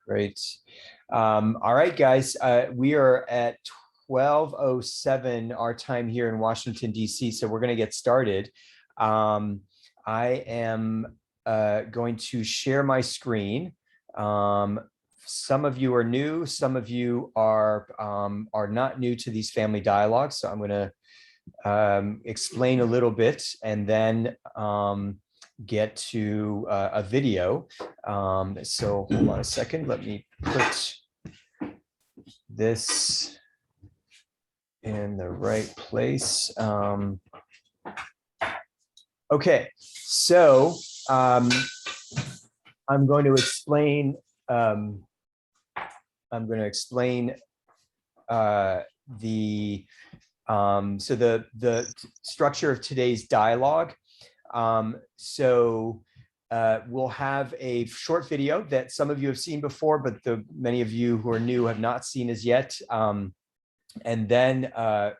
Great. All right, guys, we are at 12:07 our time here in Washington, D.C., so we're going to get started. I am going to share my screen. Some of you are new, some of you are not new to these family dialogues, so I'm going to explain a little bit and then get to a video. So hold on a second, let me put this in the right place. Okay, so I'm going to explain the structure of today's dialogue. We'll have a short video that some of you have seen before, but many of you who are new have not seen as yet. And then I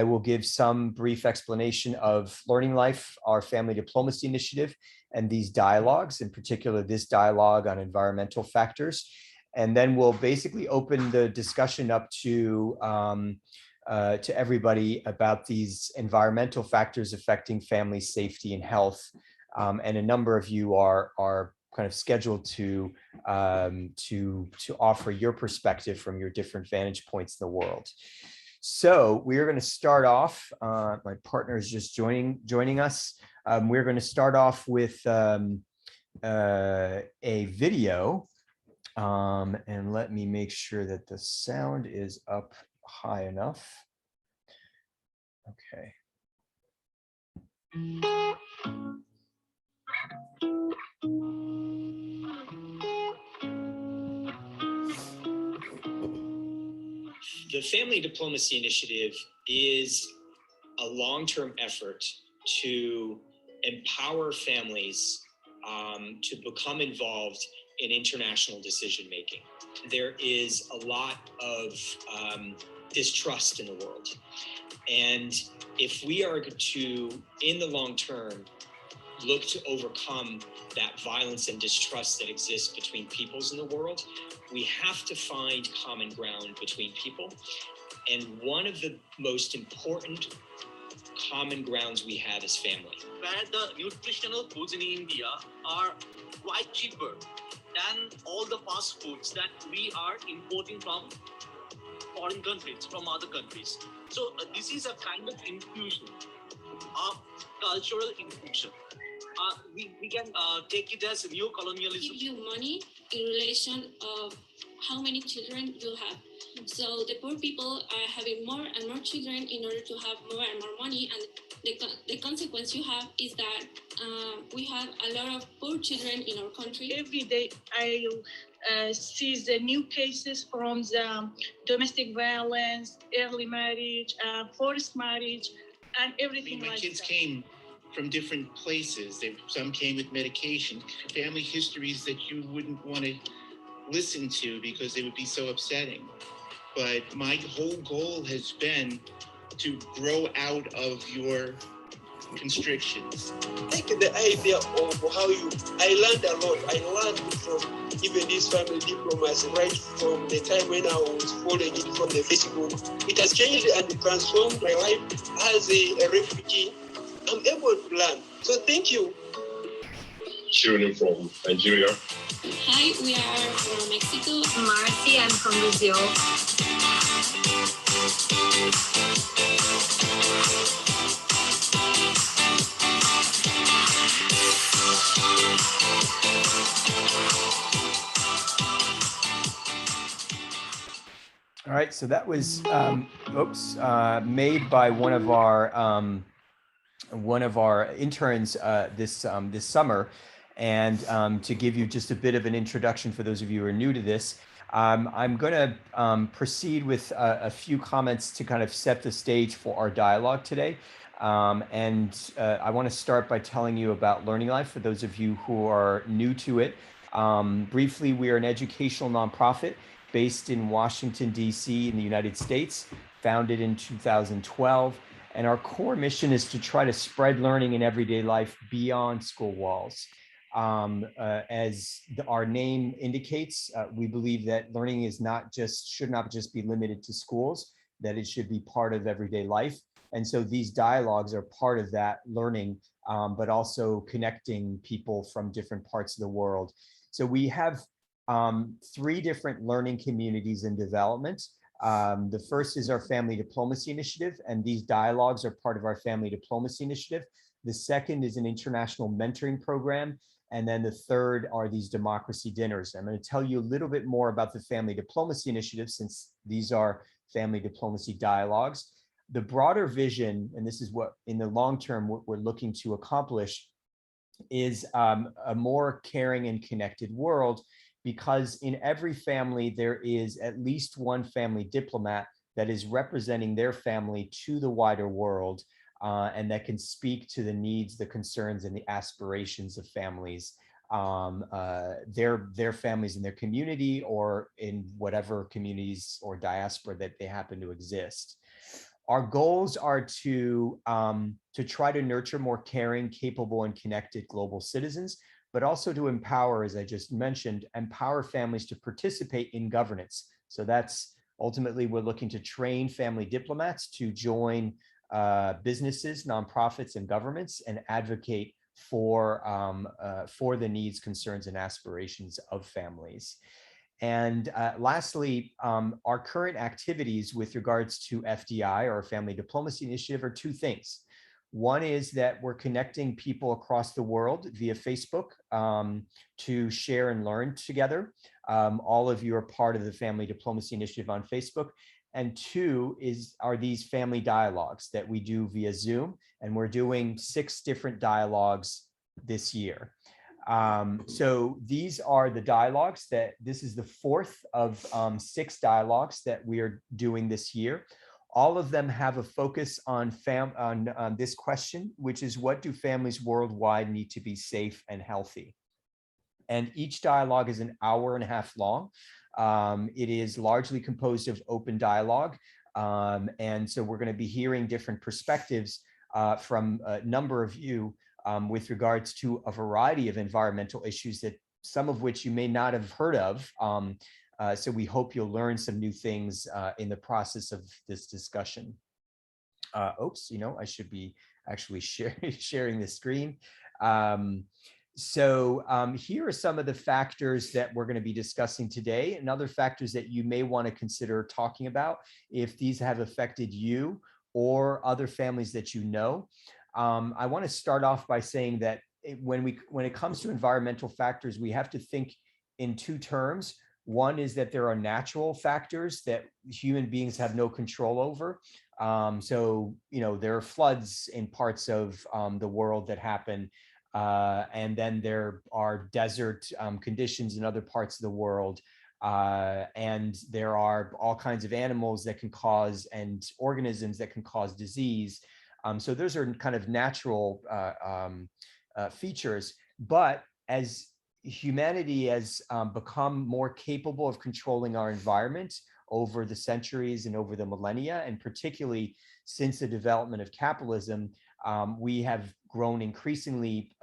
will give some brief explanation of Learning Life, our family diplomacy initiative, and these dialogues, in particular, this dialogue on environmental factors. And then we'll basically open the discussion up to everybody about these environmental factors affecting family safety and health. And a number of you are kind of scheduled to offer your perspective from your different vantage points in the world. So we are going to start off. My partner is just joining us. We're going to start off with a video. And let me make sure that the sound is up high enough. Okay. The Family Diplomacy Initiative is a long-term effort to empower families to become involved in international decision-making. There is a lot of distrust in the world. And if we are to, in the long term, look to overcome that violence and distrust that exists between peoples in the world, we have to find common ground between people. And one of the most important common grounds we have is family. Where the nutritional foods in India are quite cheaper than all the fast foods that we are importing from foreign countries, from other countries. So this is a kind of infusion, of cultural infusion. We can take it as neo-colonialism. Give you money in relation of how many children you have. So the poor people are having more and more children in order to have more and more money, and the consequence you have is that we have a lot of poor children in our country. Every day I see the new cases from the domestic violence, early marriage, forced marriage, and everything like that. My kids came from different places. Some came with medication, family histories that you wouldn't want to listen to because they would be so upsetting. But my whole goal has been to grow out of your constrictions. Take the idea of how I learned a lot. I learned from even this family diplomacy right from the time when I was following it from the Facebook. It has changed and transformed my life as a refugee. I'm able to learn. So thank you. Children from Nigeria. Hi, we are from Mexico. Marcy, I'm from Brazil. All right, so that was made by one of our interns this summer, and to give you just a bit of an introduction for those of you who are new to this, I'm going to proceed with a few comments to kind of set the stage for our dialogue today. I want to start by telling you about Learning Life for those of you who are new to it. Briefly, we are an educational nonprofit based in Washington, D.C. in the United States, founded in 2012. And our core mission is to try to spread learning in everyday life beyond school walls. Our name indicates, we believe that learning is should not just be limited to schools, that it should be part of everyday life. And so these dialogues are part of that learning, but also connecting people from different parts of the world. So we have 3 different learning communities in development. The first is our Family Diplomacy Initiative, and these dialogues are part of our Family Diplomacy Initiative. The second is an international mentoring program. And then the third are these democracy dinners. I'm going to tell you a little bit more about the Family Diplomacy Initiative, since these are family diplomacy dialogues. The broader vision, and this is what in the long term what we're looking to accomplish, is a more caring and connected world, because in every family there is at least one family diplomat that is representing their family to the wider world, and that can speak to the needs, the concerns, and the aspirations of families, their families in their community, or in whatever communities or diaspora that they happen to exist. Our goals are to try to nurture more caring, capable, and connected global citizens, but also to empower, as I just mentioned, empower families to participate in governance. So that's ultimately, we're looking to train family diplomats to join businesses, nonprofits, and governments, and advocate for the needs, concerns, and aspirations of families. And lastly, our current activities with regards to FDI, or Family Diplomacy Initiative, are 2 things. One is that we're connecting people across the world via Facebook to share and learn together. All of you are part of the Family Diplomacy Initiative on Facebook. And 2 are these family dialogues that we do via Zoom. And we're doing 6 different dialogues this year. So these are the dialogues this is the 4th of 6 dialogues that we are doing this year. All of them have a focus on this question, which is, what do families worldwide need to be safe and healthy? And each dialogue is an hour and a half long. It is largely composed of open dialogue. And so we're going to be hearing different perspectives from a number of you with regards to a variety of environmental issues, that some of which you may not have heard of. So we hope you'll learn some new things in the process of this discussion. Oops, I should be actually sharing the screen. Here are some of the factors that we're going to be discussing today, and other factors that you may want to consider talking about if these have affected you or other families that you know. I want to start off by saying that when it comes to environmental factors, we have to think in 2 terms. One is that there are natural factors that human beings have no control over. There are floods in parts of the world that happen. And then there are desert conditions in other parts of the world. And there are all kinds of animals that can cause, and organisms that can cause disease. So those are kind of natural features. But as humanity has become more capable of controlling our environment over the centuries and over the millennia, and particularly since the development of capitalism, we have grown increasingly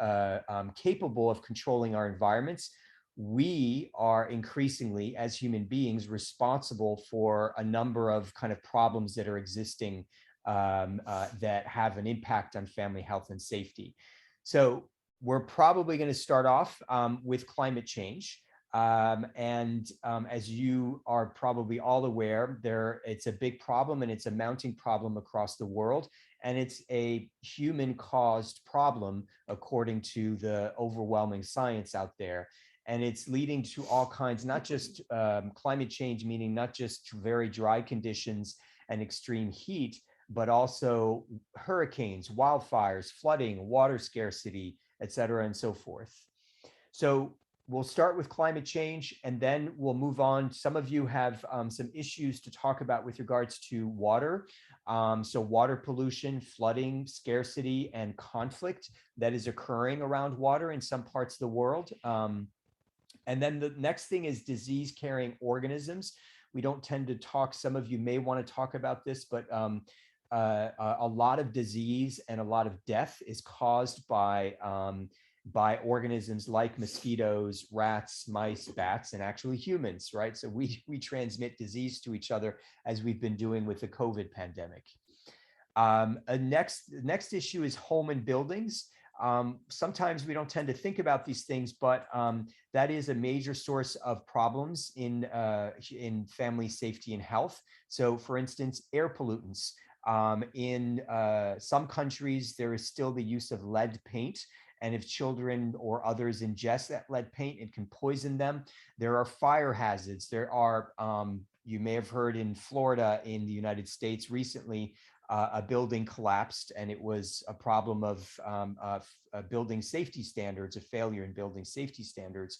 capable of controlling our environments. We are increasingly, as human beings, responsible for a number of kind of problems that are existing that have an impact on family health and safety. So we're probably going to start off with climate change. As you are probably all aware, it's a big problem, and it's a mounting problem across the world. And it's a human-caused problem, according to the overwhelming science out there. And it's leading to all kinds, not just climate change, meaning not just very dry conditions and extreme heat, but also hurricanes, wildfires, flooding, water scarcity, et cetera, and so forth. So we'll start with climate change, and then we'll move on. Some of you have some issues to talk about with regards to water. So water pollution, flooding, scarcity, and conflict that is occurring around water in some parts of the world. And then the next thing is disease-carrying organisms. We don't tend to talk, some of you may want to talk about this, but a lot of disease and a lot of death is caused by by organisms like mosquitoes, rats, mice, bats, and actually humans, right? So we transmit disease to each other, as we've been doing with the COVID pandemic. Next issue is home and buildings. Sometimes we don't tend to think about these things, but that is a major source of problems in family safety and health. So, for instance, air pollutants. In some countries, there is still the use of lead paint. And if children or others ingest that lead paint, it can poison them. There are fire hazards. There are, you may have heard in Florida in the United States recently, a building collapsed, and it was a problem of building safety standards, a failure in building safety standards.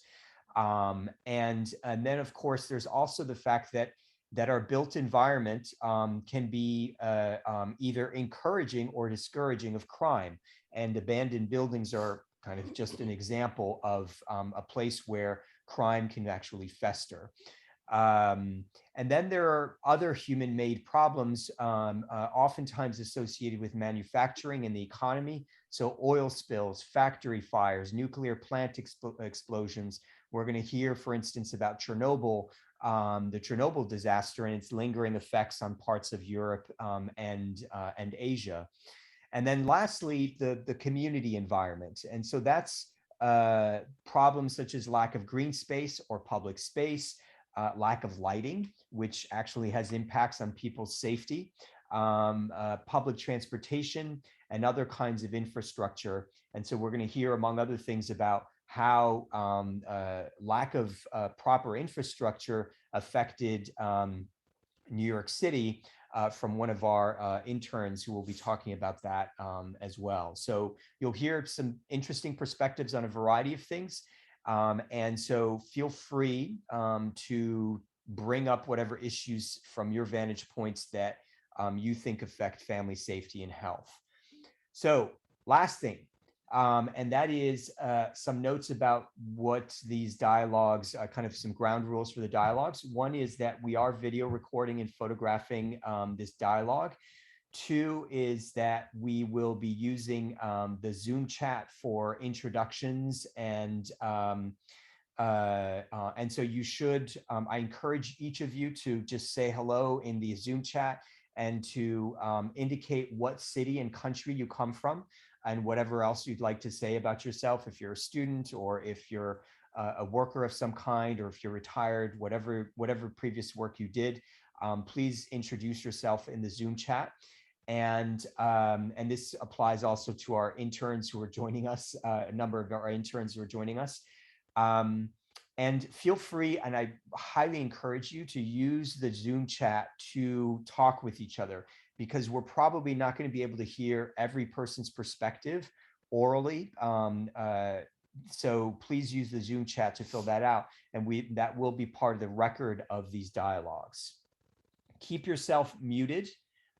And then, of course, there's also the fact that our built environment can be either encouraging or discouraging of crime. And abandoned buildings are kind of just an example of a place where crime can actually fester. And then there are other human-made problems, oftentimes associated with manufacturing and the economy. So oil spills, factory fires, nuclear plant explosions. We're going to hear, for instance, about Chernobyl, the Chernobyl disaster and its lingering effects on parts of Europe and Asia. And then lastly, the community environment. And so that's problems such as lack of green space or public space, lack of lighting, which actually has impacts on people's safety, public transportation, and other kinds of infrastructure. And so we're going to hear, among other things, about how lack of proper infrastructure affected New York City from one of our interns who will be talking about that as well. So you'll hear some interesting perspectives on a variety of things. And so feel free to bring up whatever issues from your vantage points that you think affect family safety and health. So last thing, and that is some notes about what these dialogues, kind of some ground rules for the dialogues. One is that we are video recording and photographing this dialogue. Two is that we will be using the Zoom chat for introductions, and so you should, I encourage each of you to just say hello in the Zoom chat and to indicate what city and country you come from and whatever else you'd like to say about yourself, if you're a student or if you're a worker of some kind, or if you're retired, whatever previous work you did, please introduce yourself in the Zoom chat. And this applies also to our interns who are joining us, a number of our interns who are joining us. And feel free, and I highly encourage you to use the Zoom chat to talk with each other, because we're probably not going to be able to hear every person's perspective orally. So please use the Zoom chat to fill that out, and that will be part of the record of these dialogues. Keep yourself muted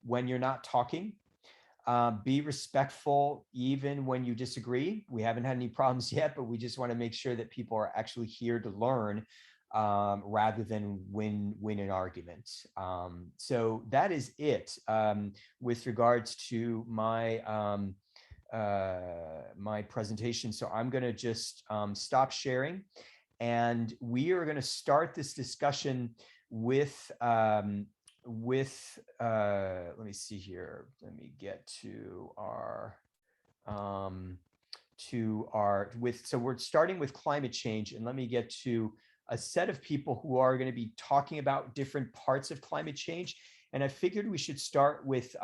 when you're not talking. Be respectful even when you disagree. We haven't had any problems yet, but we just want to make sure that people are actually here to learn rather than win an argument. So that is it with regards to my my presentation. So I'm going to just stop sharing, and we are going to start this discussion with let me see here. Let me get to our so we're starting with climate change, and let me get to a set of people who are going to be talking about different parts of climate change. And I figured we should start with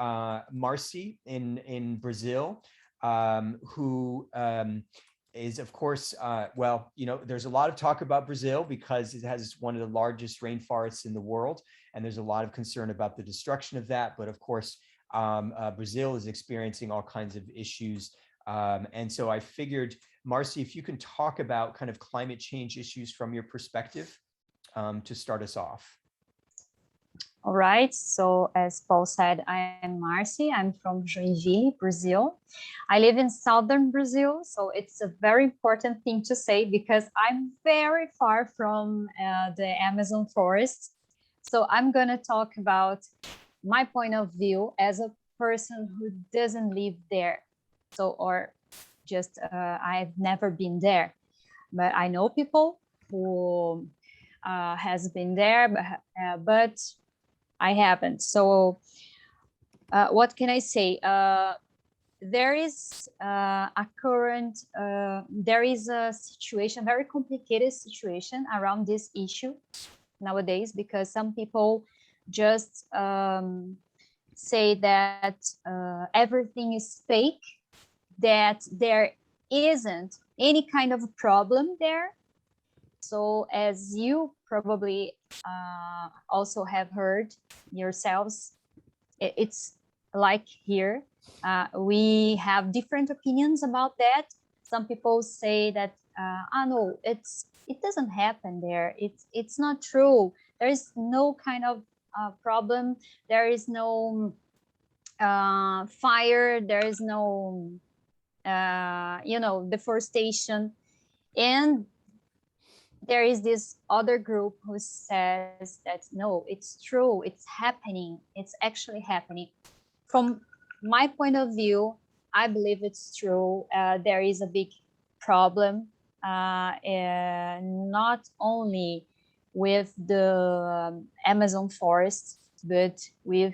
Marcy in Brazil, who is, of course, well, you know, there's a lot of talk about Brazil because it has one of the largest rainforests in the world, and there's a lot of concern about the destruction of that. But of course, Brazil is experiencing all kinds of issues. And so I figured, Marcy, if you can talk about kind of climate change issues from your perspective to start us off. All right, so as Paul said, I am Marcy. I'm from Joinville, Brazil. I live in southern Brazil, so it's a very important thing to say because I'm very far from the Amazon forest. So I'm going to talk about my point of view as a person who doesn't live there, so or just I've never been there, but I know people who has been there, but I haven't. So what can I say? There is there is a situation, very complicated situation around this issue nowadays, because some people just say that everything is fake, that there isn't any kind of problem there. So as you probably also have heard yourselves, it's like here, we have different opinions about that. Some people say that, no, it doesn't happen there. It's not true. There is no kind of problem. There is no fire. There is no, deforestation. And there is this other group who says that, no, it's true. It's happening. It's actually happening. From my point of view, I believe it's true. There is a big problem, not only with the Amazon forest, but with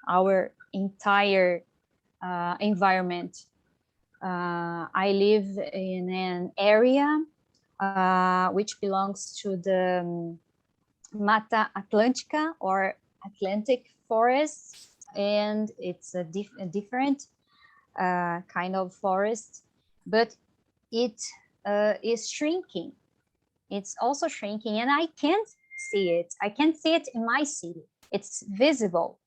our entire environment. I live in an area which belongs to the Mata Atlântica, or Atlantic forest, and it's a different kind of forest, but it is shrinking. It's also shrinking, and I can't see it. I can't see it in my city. It's visible.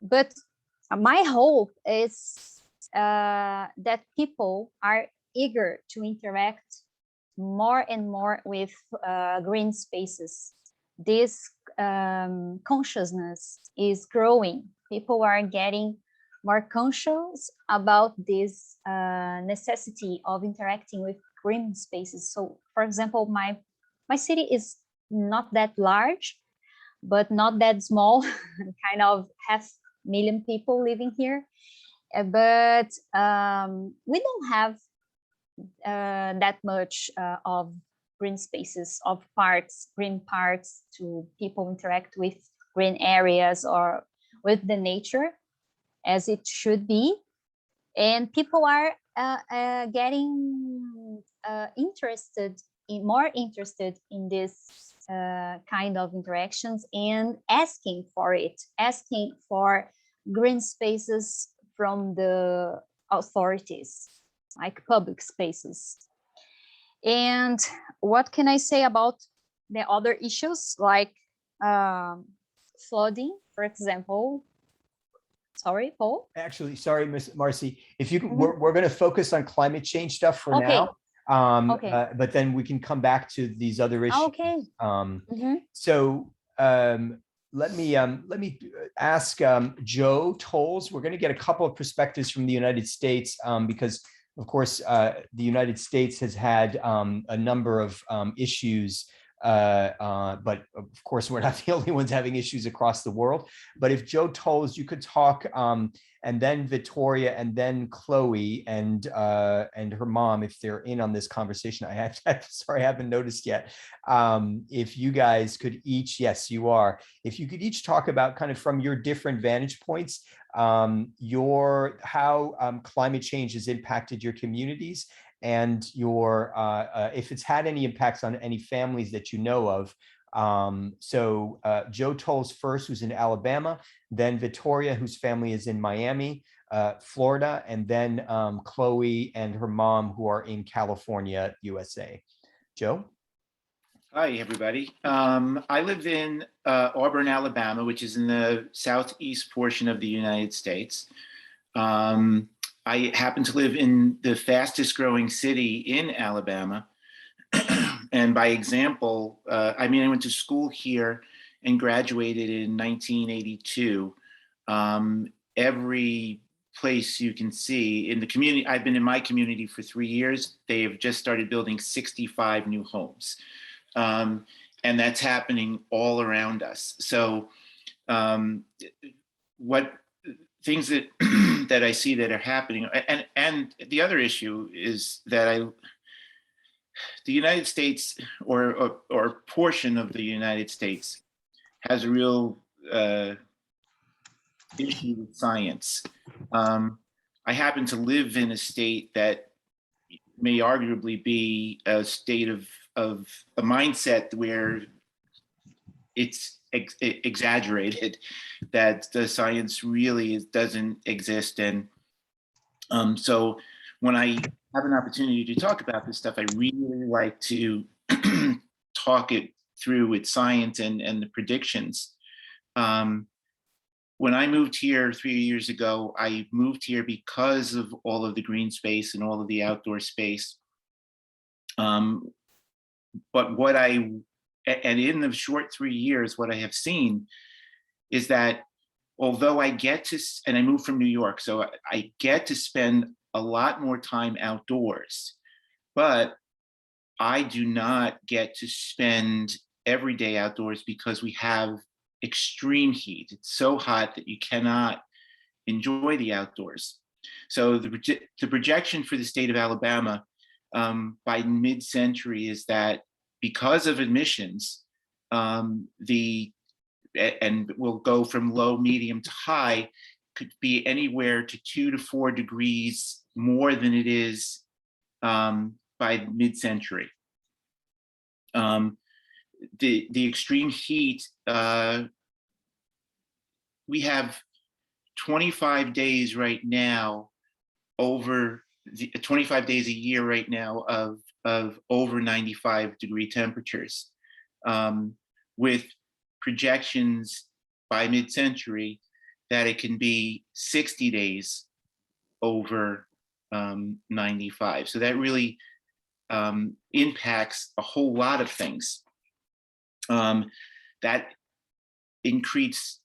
But my hope is that people are eager to interact more and more with green spaces. This consciousness is growing. People are getting more conscious about this necessity of interacting with green spaces. So, for example, my city is not that large, but not that small, kind of 500,000 people living here. But we don't have that much of green spaces, of parks, green parks, to people interact with green areas or with the nature as it should be. And people are getting more interested in this kind of interactions, and asking for it, asking for green spaces from the authorities, like public spaces. And what can I say about the other issues, like flooding, for example? Sorry, Paul? Actually, sorry, Miss Marcy, if you can, we're going to focus on climate change stuff for now. But then we can come back to these other issues. Okay. So let me ask Joe Tolles. We're going to get a couple of perspectives from the United States, because of course the United States has had a number of issues, but of course we're not the only ones having issues across the world. But if Joe Tolles, you could talk, and then Victoria, and then Chloe, and her mom, if they're in on this conversation. Sorry, I haven't noticed yet. If you guys could each, yes, you are. If you could each talk about, kind of from your different vantage points, how climate change has impacted your communities, and your if it's had any impacts on any families that you know of. So Joe Tolles first, who's in Alabama, then Victoria, whose family is in Miami, Florida, and then Chloe and her mom, who are in California, USA. Joe? Hi, everybody. I live in Auburn, Alabama, which is in the southeast portion of the United States. I happen to live in the fastest growing city in Alabama. And by example, I went to school here and graduated in 1982. Every place you can see in the community, I've been in my community for 3 years. They have just started building 65 new homes. And that's happening all around us. So what things that that I see that are happening, and the other issue is that the United States or portion of the United States has a real issue with science. I happen to live in a state that may arguably be a state of a mindset where it's exaggerated, that the science really doesn't exist. And so when I have an opportunity to talk about this stuff, I really like to talk it through with science and the predictions. When I moved here 3 years ago, I moved here because of all of the green space and all of the outdoor space. But and in the short 3 years, what I have seen is that although I get to, and I moved from New York, so I get to spend a lot more time outdoors, but I do not get to spend every day outdoors because we have extreme heat. It's so hot that you cannot enjoy the outdoors. So the projection for the state of Alabama by mid-century is that because of emissions, and will go from low, medium to high, could be anywhere to 2 to 4 degrees more than it is by mid-century. The extreme heat, we have 25 days right now over 25 days a year right now of over 95 degree temperatures, with projections by mid-century that it can be 60 days over 95. So that really impacts a whole lot of things. That increases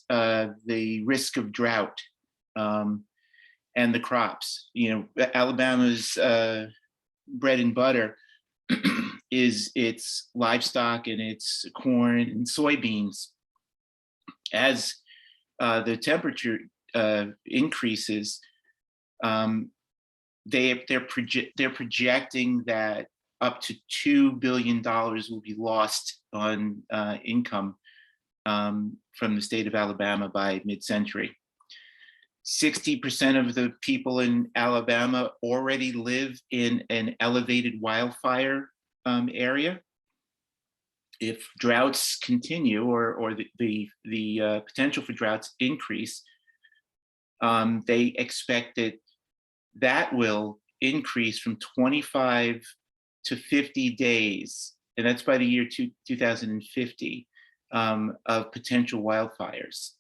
the risk of drought and the crops. You know, Alabama's bread and butter is its livestock and its corn and soybeans. As the temperature increases, they're projecting that up to $2 billion will be lost on income from the state of Alabama by mid-century. 60% of the people in Alabama already live in an elevated wildfire area. If droughts continue or the potential for droughts increase, they expect that will increase from 25 to 50 days, and that's by the year 2050, of potential wildfires.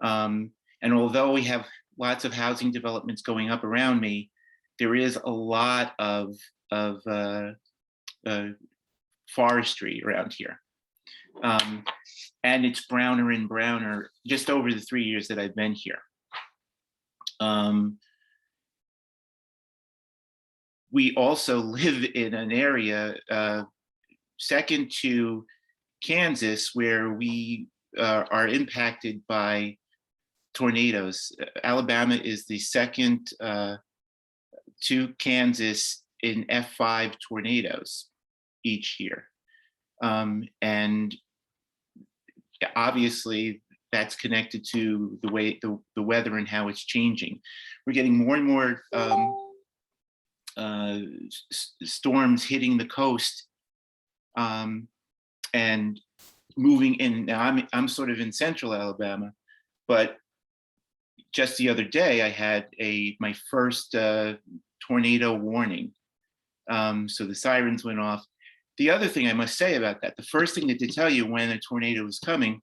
And although we have lots of housing developments going up around me, there is a lot of forestry around here. And it's browner and browner just over the 3 years that I've been here. We also live in an area second to Kansas where we are impacted by tornadoes. Alabama is the second to Kansas in F5 tornadoes each year. And obviously that's connected to the way the weather and how it's changing. We're getting more and more storms hitting the coast and moving in. Now I'm sort of in central Alabama, but just the other day I had my first tornado warning. So the sirens went off. The other thing I must say about that, the first thing that they tell you when a tornado is coming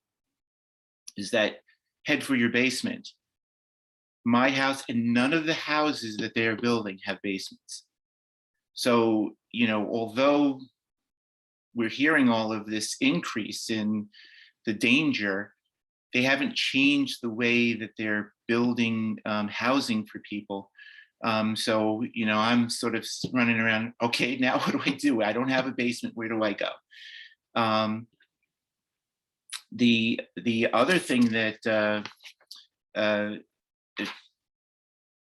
is that head for your basement. My house and none of the houses that they're building have basements. So, you know, although we're hearing all of this increase in the danger, they haven't changed the way that they're building housing for people. So, you know, I'm sort of running around, okay, now what do I do? I don't have a basement, where do I go? The other thing that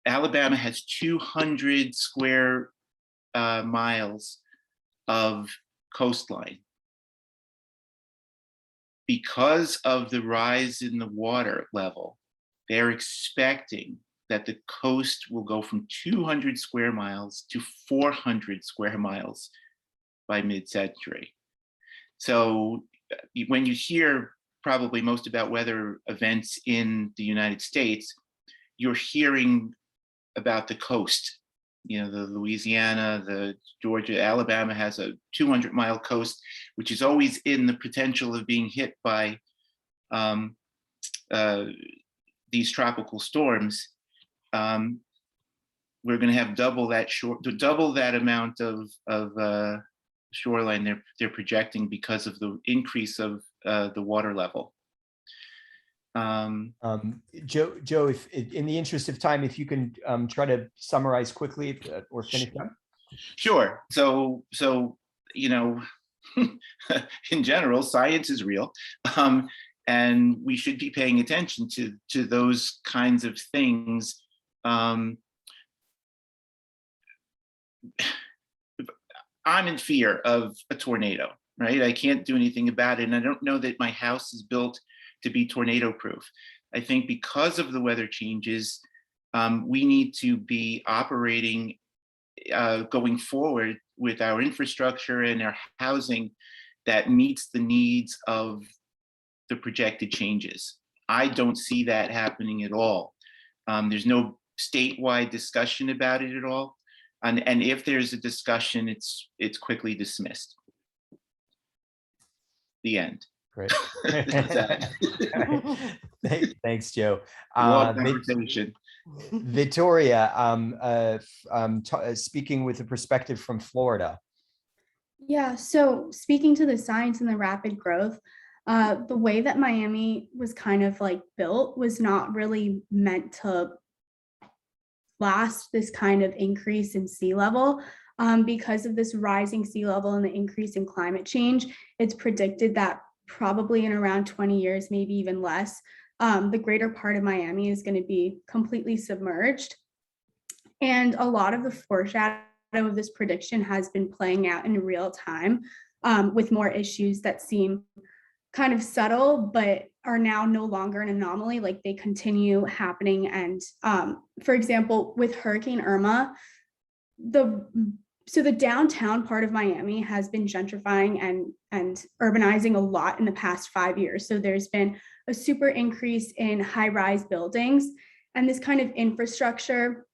Alabama has 200 square miles of coastline. Because of the rise in the water level, they're expecting that the coast will go from 200 square miles to 400 square miles by mid-century. So when you hear probably most about weather events in the United States, you're hearing about the coast. You know, the Louisiana, the Georgia, Alabama has a 200-mile coast, which is always in the potential of being hit by these tropical storms. We're going to have double that amount of shoreline they're projecting because of the increase of the water level. Joe, if in the interest of time, if you can try to summarize quickly or finish up. Sure. So you know, in general, science is real, and we should be paying attention to those kinds of things. I'm in fear of a tornado, right? I can't do anything about it, and I don't know that my house is built to be tornado proof. I think because of the weather changes, we need to be operating going forward with our infrastructure and our housing that meets the needs of the projected changes. I don't see that happening at all. There's no statewide discussion about it at all. And if there's a discussion, it's quickly dismissed. The end. Great. Thanks, Joe. Victoria, speaking with a perspective from Florida. Yeah, so speaking to the science and the rapid growth, the way that Miami was kind of like built was not really meant to last this kind of increase in sea level. Because of this rising sea level and the increase in climate change, it's predicted that probably in around 20 years, maybe even less, the greater part of Miami is going to be completely submerged. And a lot of the foreshadow of this prediction has been playing out in real time, with more issues that seem kind of subtle, but are now no longer an anomaly, like they continue happening. And for example, with Hurricane Irma, so the downtown part of Miami has been gentrifying and urbanizing a lot in the past 5 years. So there's been a super increase in high-rise buildings, and this kind of infrastructure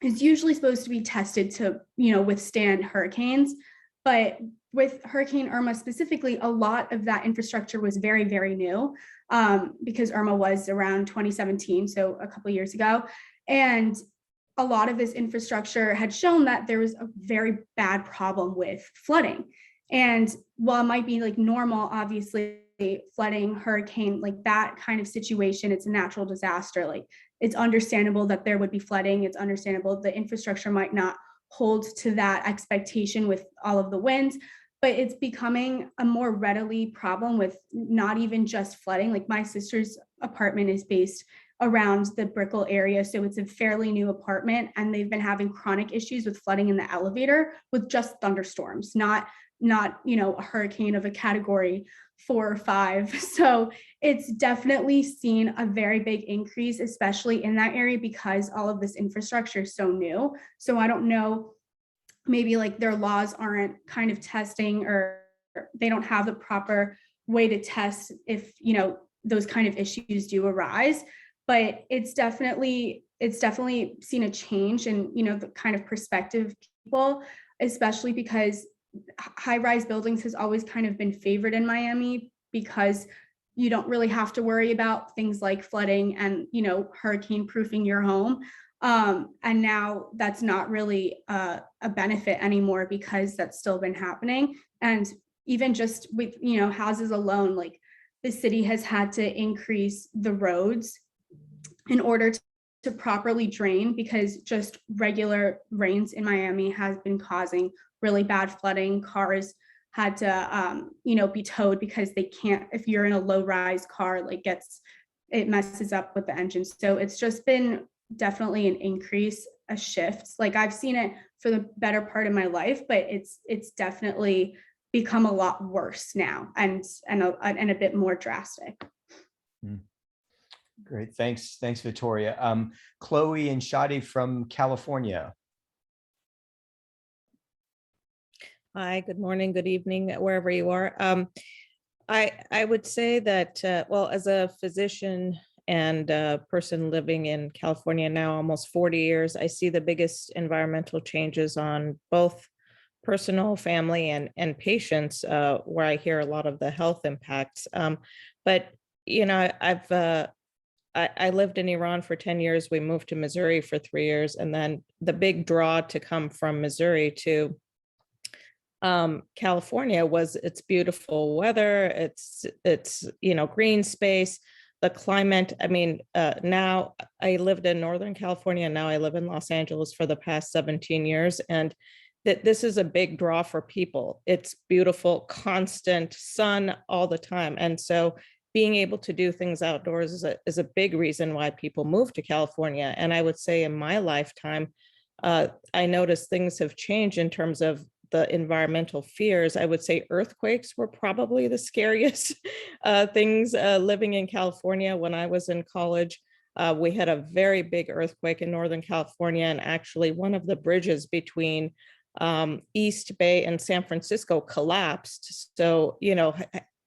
is usually supposed to be tested to, withstand hurricanes. But with Hurricane Irma specifically, a lot of that infrastructure was very, very new, because Irma was around 2017, so a couple of years ago. And a lot of this infrastructure had shown that there was a very bad problem with flooding. And while it might be like normal, obviously flooding, hurricane, like that kind of situation, it's a natural disaster. Like it's understandable that there would be flooding. It's understandable the infrastructure might not hold to that expectation with all of the winds, but it's becoming a more readily problem with not even just flooding. Like my sister's apartment is based around the Brickell area, so it's a fairly new apartment, and they've been having chronic issues with flooding in the elevator with just thunderstorms, not a hurricane of a category 4 or 5. So it's definitely seen a very big increase, especially in that area, because all of this infrastructure is so new. So I don't know, maybe like their laws aren't kind of testing, or they don't have the proper way to test if those kind of issues do arise. But it's definitely seen a change in the kind of perspective of people, especially because high-rise buildings has always kind of been favored in Miami, because you don't really have to worry about things like flooding and hurricane proofing your home. And now that's not really a benefit anymore, because that's still been happening. And even just with houses alone, like the city has had to increase the roads in order to properly drain, because just regular rains in Miami has been causing really bad flooding. Cars had to be towed because they can't, if you're in a low rise car, like gets it messes up with the engine. So it's just been definitely an increase, a shift. Like I've seen it for the better part of my life, but it's definitely become a lot worse now and a bit more drastic. Great, thanks, Victoria. Chloe and Shadi from California. Hi, good morning, good evening, wherever you are. I would say that, well, as a physician and a person living in California now almost 40 years, I see the biggest environmental changes on both personal, family, and patients, where I hear a lot of the health impacts. But, you know, I lived in Iran for 10 years. We moved to Missouri for 3 years. And then the big draw to come from Missouri to California was its beautiful weather, it's green space, the climate. I mean, now I lived in Northern California, and now I live in Los Angeles for the past 17 years, and this is a big draw for people. It's beautiful, constant sun all the time, and so being able to do things outdoors is a big reason why people move to California. And I would say in my lifetime, I noticed things have changed in terms of the environmental fears. I would say earthquakes were probably the scariest things living in California. When I was in college, we had a very big earthquake in Northern California, and actually one of the bridges between East Bay and San Francisco collapsed. So, you know,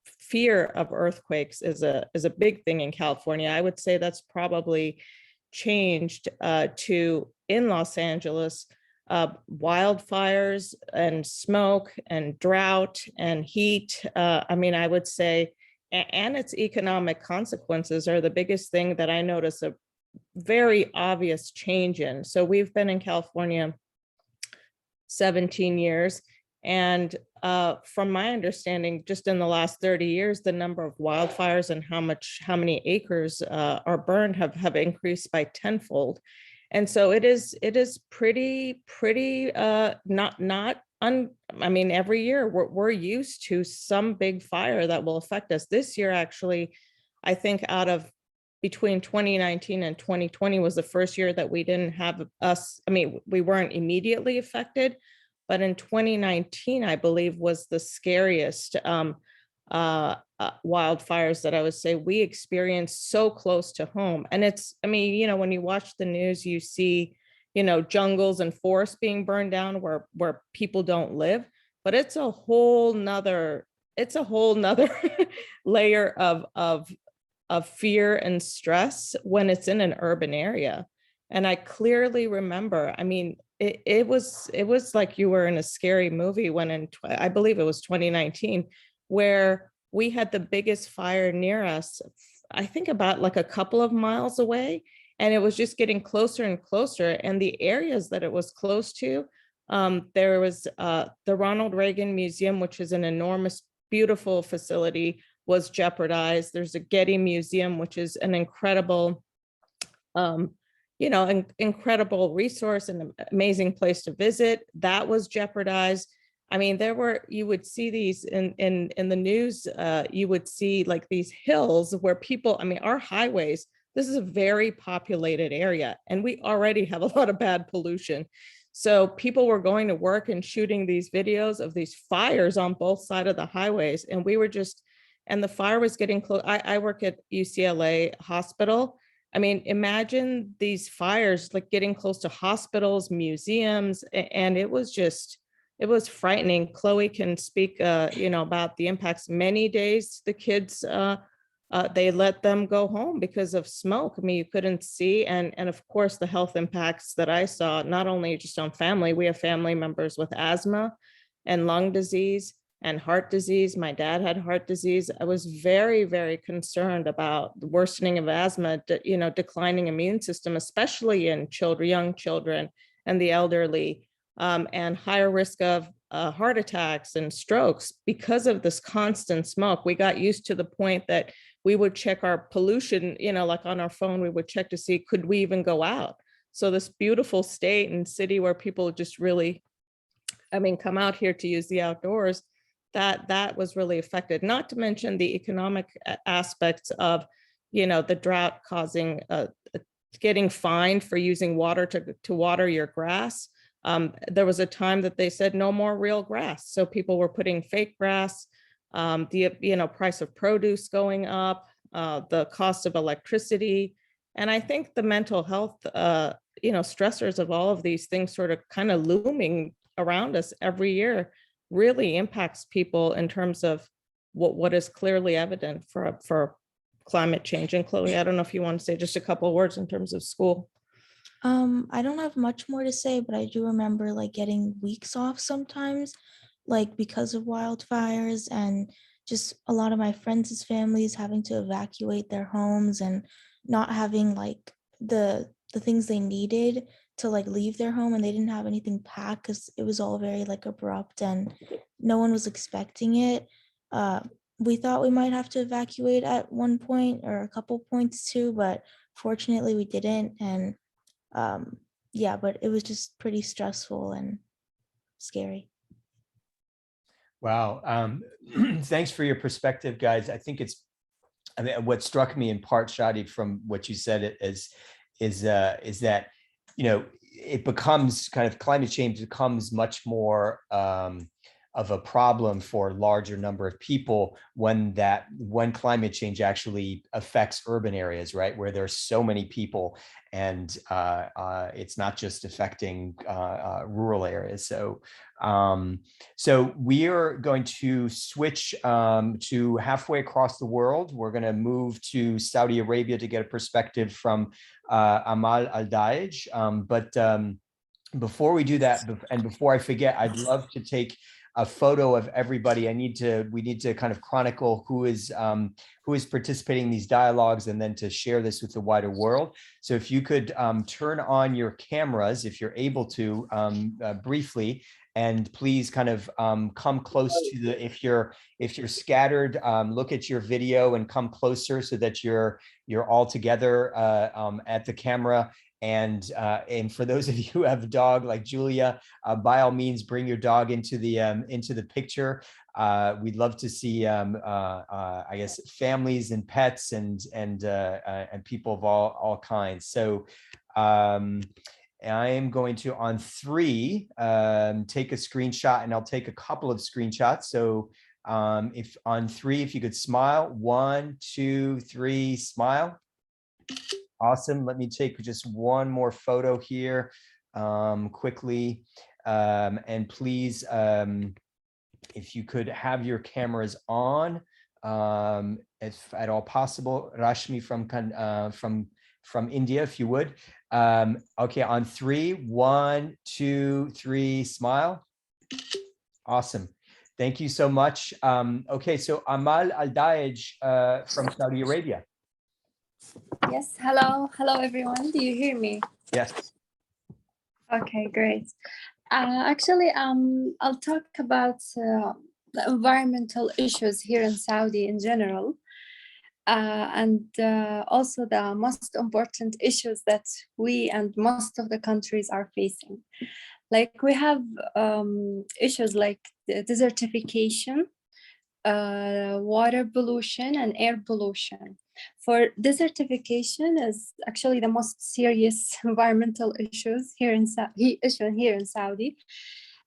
fear of earthquakes is a big thing in California. I would say that's probably changed to in Los Angeles. Wildfires and smoke and drought and heat. I mean, I would say, and its economic consequences are the biggest thing that I notice a very obvious change in. So we've been in California 17 years. And from my understanding, just in the last 30 years, the number of wildfires and how many acres are burned have increased by tenfold. And so it is pretty I mean, every year we're used to some big fire that will affect us. This year, actually, I think out of between 2019 and 2020 was the first year that we didn't have we weren't immediately affected, but in 2019, I believe, was the scariest wildfires that I would say we experienced so close to home. And it's, I mean, you know, when you watch the news, you see, you know, jungles and forests being burned down where people don't live, but it's a whole nother layer of fear and stress when it's in an urban area. And I clearly remember, I mean, it was like you were in a scary movie when I believe it was 2019, where we had the biggest fire near us, I think about like a couple of miles away, and it was just getting closer and closer. And the areas that it was close to, there was the Ronald Reagan Museum, which is an enormous, beautiful facility, was jeopardized. There's a Getty Museum, which is an incredible, incredible resource and amazing place to visit. That was jeopardized. I mean, you would see these in the news, you would see like these hills where people, I mean, our highways, this is a very populated area, and we already have a lot of bad pollution. So people were going to work and shooting these videos of these fires on both sides of the highways. And and the fire was getting close. I work at UCLA Hospital. I mean, imagine these fires like getting close to hospitals, museums, and it was frightening. Chloe can speak, about the impacts. Many days, the kids, they let them go home because of smoke. I mean, you couldn't see. And of course, the health impacts that I saw, not only just on family, we have family members with asthma and lung disease and heart disease. My dad had heart disease. I was very, very concerned about the worsening of asthma, declining immune system, especially in young children and the elderly, and higher risk of heart attacks and strokes because of this constant smoke. We got used to the point that we would check our pollution, like on our phone, we would check to see, could we even go out? So this beautiful state and city where people just really, come out here to use the outdoors, that was really affected. Not to mention the economic aspects of, the drought causing getting fined for using water to water your grass. There was a time that they said no more real grass. So people were putting fake grass, the price of produce going up, the cost of electricity. And I think the mental health, stressors of all of these things sort of kind of looming around us every year really impacts people in terms of what is clearly evident for climate change. And Chloe, I don't know if you want to say just a couple of words in terms of school. I don't have much more to say, but I do remember like getting weeks off sometimes, like because of wildfires, and just a lot of my friends' families having to evacuate their homes and not having like the things they needed to like leave their home, and they didn't have anything packed because it was all very like abrupt and no one was expecting it. We thought we might have to evacuate at one point or a couple points too, but fortunately we didn't. And but it was just pretty stressful and scary. Wow. Thanks for your perspective, guys. I think what struck me in part, Shadi, from what you said is that, it becomes kind of climate change becomes much more of a problem for a larger number of people when climate change actually affects urban areas, right? Where there's so many people, and it's not just affecting rural areas. So we are going to switch to halfway across the world. We're going to move to Saudi Arabia to get a perspective from Amal Al-Daij. But before we do that, and before I forget, I'd love to take a photo of everybody. We need to kind of chronicle who is participating in these dialogues, and then to share this with the wider world. So if you could turn on your cameras, if you're able to, briefly, and please kind of come close to if you're scattered, look at your video and come closer so that you're all together at the camera. And for those of you who have a dog like Julia, by all means, bring your dog into the picture. We'd love to see, I guess, families and pets and people of all kinds. So I am going to, on 3, take a screenshot, and I'll take a couple of screenshots. So if on 3, if you could smile, 1, 2, 3, smile. Awesome. Let me take just one more photo here quickly. And please, if you could have your cameras on, if at all possible. Rashmi from India, if you would. Okay, on 3, 1, 2, 3, smile. Awesome. Thank you so much. Okay, so Amal Al-Daij from Saudi Arabia. Yes, hello everyone. Do you hear me? Yes. Okay, great. Actually, I'll talk about the environmental issues here in Saudi in general, and also the most important issues that we and most of the countries are facing. Like we have issues like the desertification, water pollution, and air pollution. For desertification is actually the most serious environmental issue here in Saudi.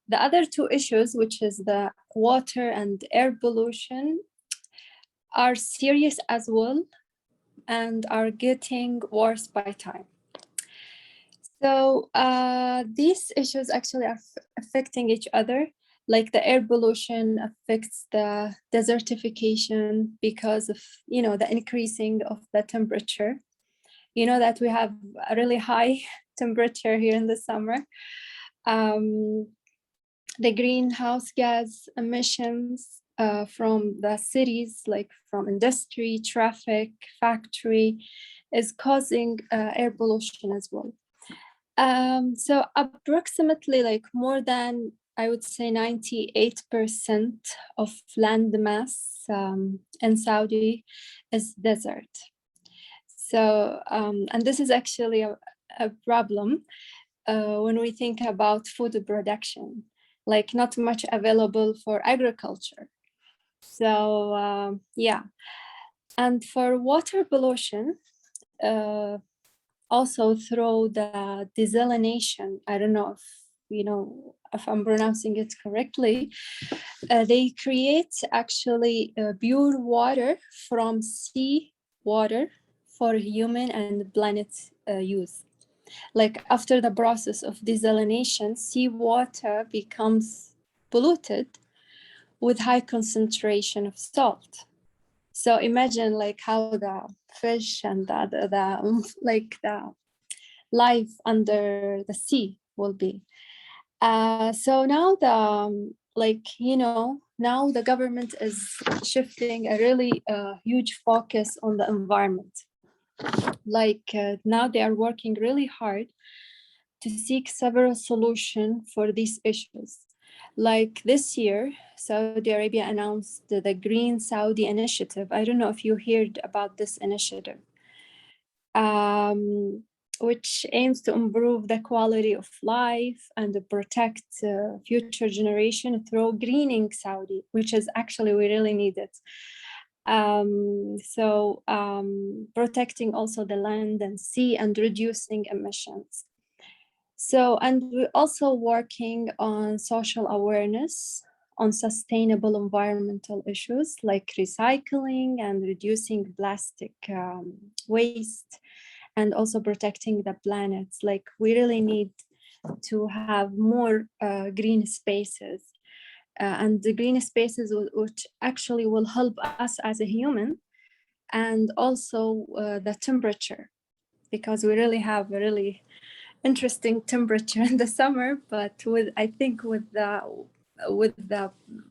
The other 2 issues, which is the water and air pollution, are serious as well and are getting worse by time. So these issues actually are affecting each other. Like the air pollution affects the desertification because of, the increasing of the temperature. You know that we have a really high temperature here in the summer. The greenhouse gas emissions from the cities, like from industry, traffic, factory, is causing air pollution as well. So approximately like more than, I would say 98% of land mass in Saudi is desert. So, and this is actually a problem when we think about food production, like not much available for agriculture. So, And for water pollution, also through the desalination, I don't know if you know if I'm pronouncing it correctly, they create actually pure water from sea water for human and planet use. Like after the process of desalination, seawater becomes polluted with high concentration of salt. So imagine like how the fish and the like the life under the sea will be. So now the like you know now the government is shifting a really huge focus on the environment. Like now they are working really hard to seek several solutions for these issues. Like this year, Saudi Arabia announced the Green Saudi Initiative. I don't know if you heard about this initiative, which aims to improve the quality of life and to protect future generation through greening Saudi, which is actually we really need it. Protecting also the land and sea and reducing emissions. So, and we're also working on social awareness on sustainable environmental issues like recycling and reducing plastic waste, and also protecting the planet. Like we really need to have more green spaces. And the green spaces which actually will help us as a human, and also the temperature, because we really have a really interesting temperature in the summer, but I think with the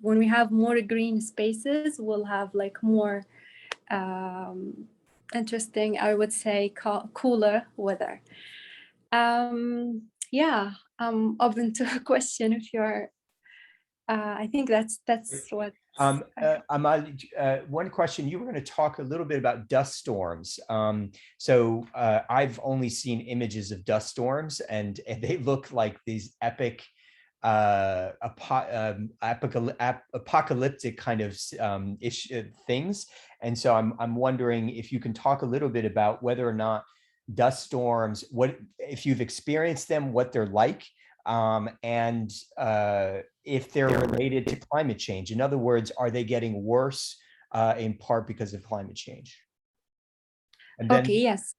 when we have more green spaces, we'll have like more interesting, I would say, cooler weather. Yeah, I'm open to a question if you're I think that's what Amal, one question, you were going to talk a little bit about dust storms. So I've only seen images of dust storms, and they look like these epic apocalyptic kind of things. And so I'm wondering if you can talk a little bit about whether or not dust storms, what if you've experienced them, what they're like, and if they're related to climate change. In other words, are they getting worse in part because of climate change? And then, okay, yes.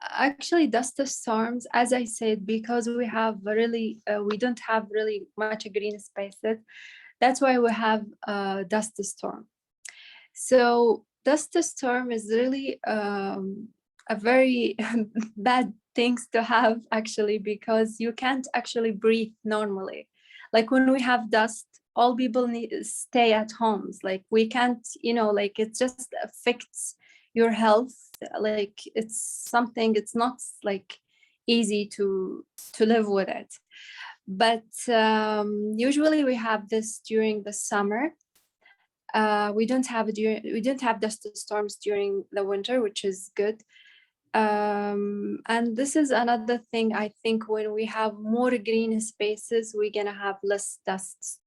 Actually, dust storms, as I said, because we have really, we don't have really much green spaces. That's why we have dust storm. So dust storm is really a very bad things to have, actually, because you can't actually breathe normally. Like when we have dust, all people need to stay at homes. Like we can't, you know, like it just affects your health. Like it's something, it's not like easy to live with it. But usually we have this during the summer. We don't have dust storms during the winter, which is good. And this is another thing, I think, when we have more green spaces, we're gonna have less dust,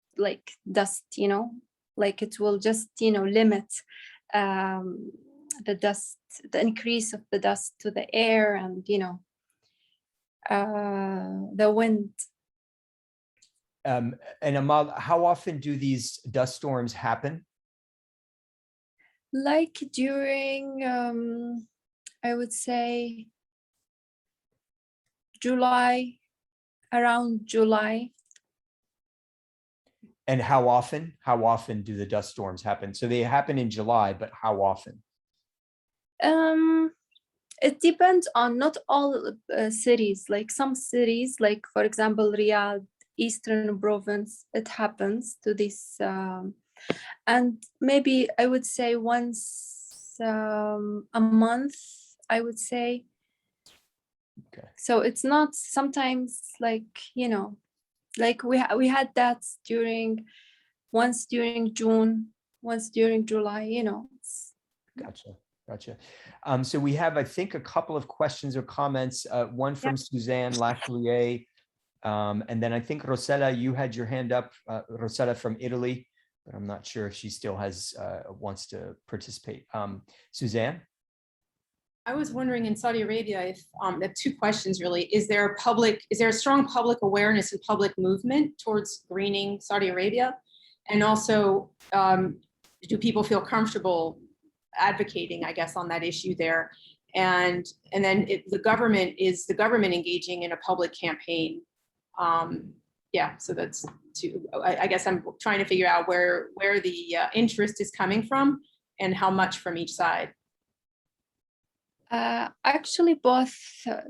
you know, like it will just, you know, limit the dust, the increase of the dust to the air, and, you know, the wind. And Amal, how often do these dust storms happen? Like during, I would say July, around July. And how often? How often do the dust storms happen? So they happen in July, but how often? It depends on not all cities. Like some cities, like for example, Riyadh, Eastern Province, it happens to this. And maybe I would say once a month, I would say. Okay. So it's not sometimes like, you know, like we had that once during June, once during July, you know. Gotcha. So we have, I think, a couple of questions or comments, one from Suzanne Lachelier, and then I think, Rosella, you had your hand up, Rosella from Italy, but I'm not sure if she still has wants to participate. Suzanne? I was wondering in Saudi Arabia if there are two questions really. Is there a strong public awareness and public movement towards greening Saudi Arabia? And also, do people feel comfortable advocating, I guess, on that issue there? And then the government engaging in a public campaign? Yeah, so that's two. I guess I'm trying to figure out where the interest is coming from and how much from each side. Actually, both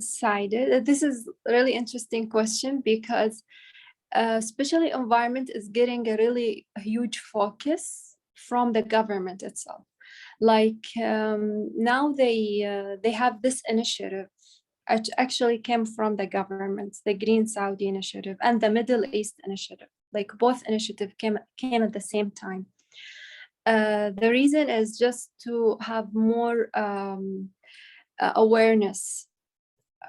sided. This is a really interesting question because especially environment is getting a really huge focus from the government itself. Like now they have this initiative. It actually came from the governments, the Green Saudi Initiative and the Middle East Initiative. Like both initiatives came at the same time. The reason is just to have more awareness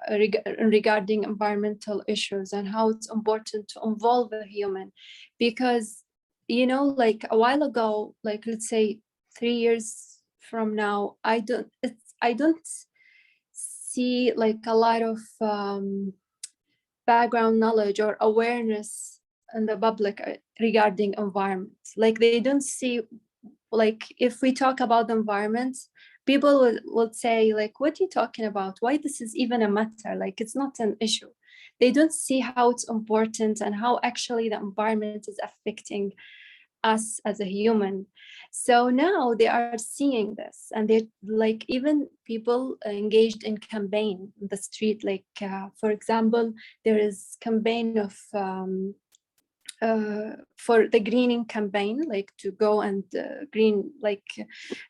regarding environmental issues and how it's important to involve the human, because like a while ago, like let's say 3 years from now, I don't see like a lot of background knowledge or awareness in the public regarding environment. Like they don't see, like if we talk about the environment, people would say like, what are you talking about? Why this is even a matter? Like it's not an issue. They don't see how it's important and how actually the environment is affecting us as a human. So now they are seeing this, and they're like, even people engaged in campaign in the street, like for example, there is campaign of for the greening campaign, like to go and green, like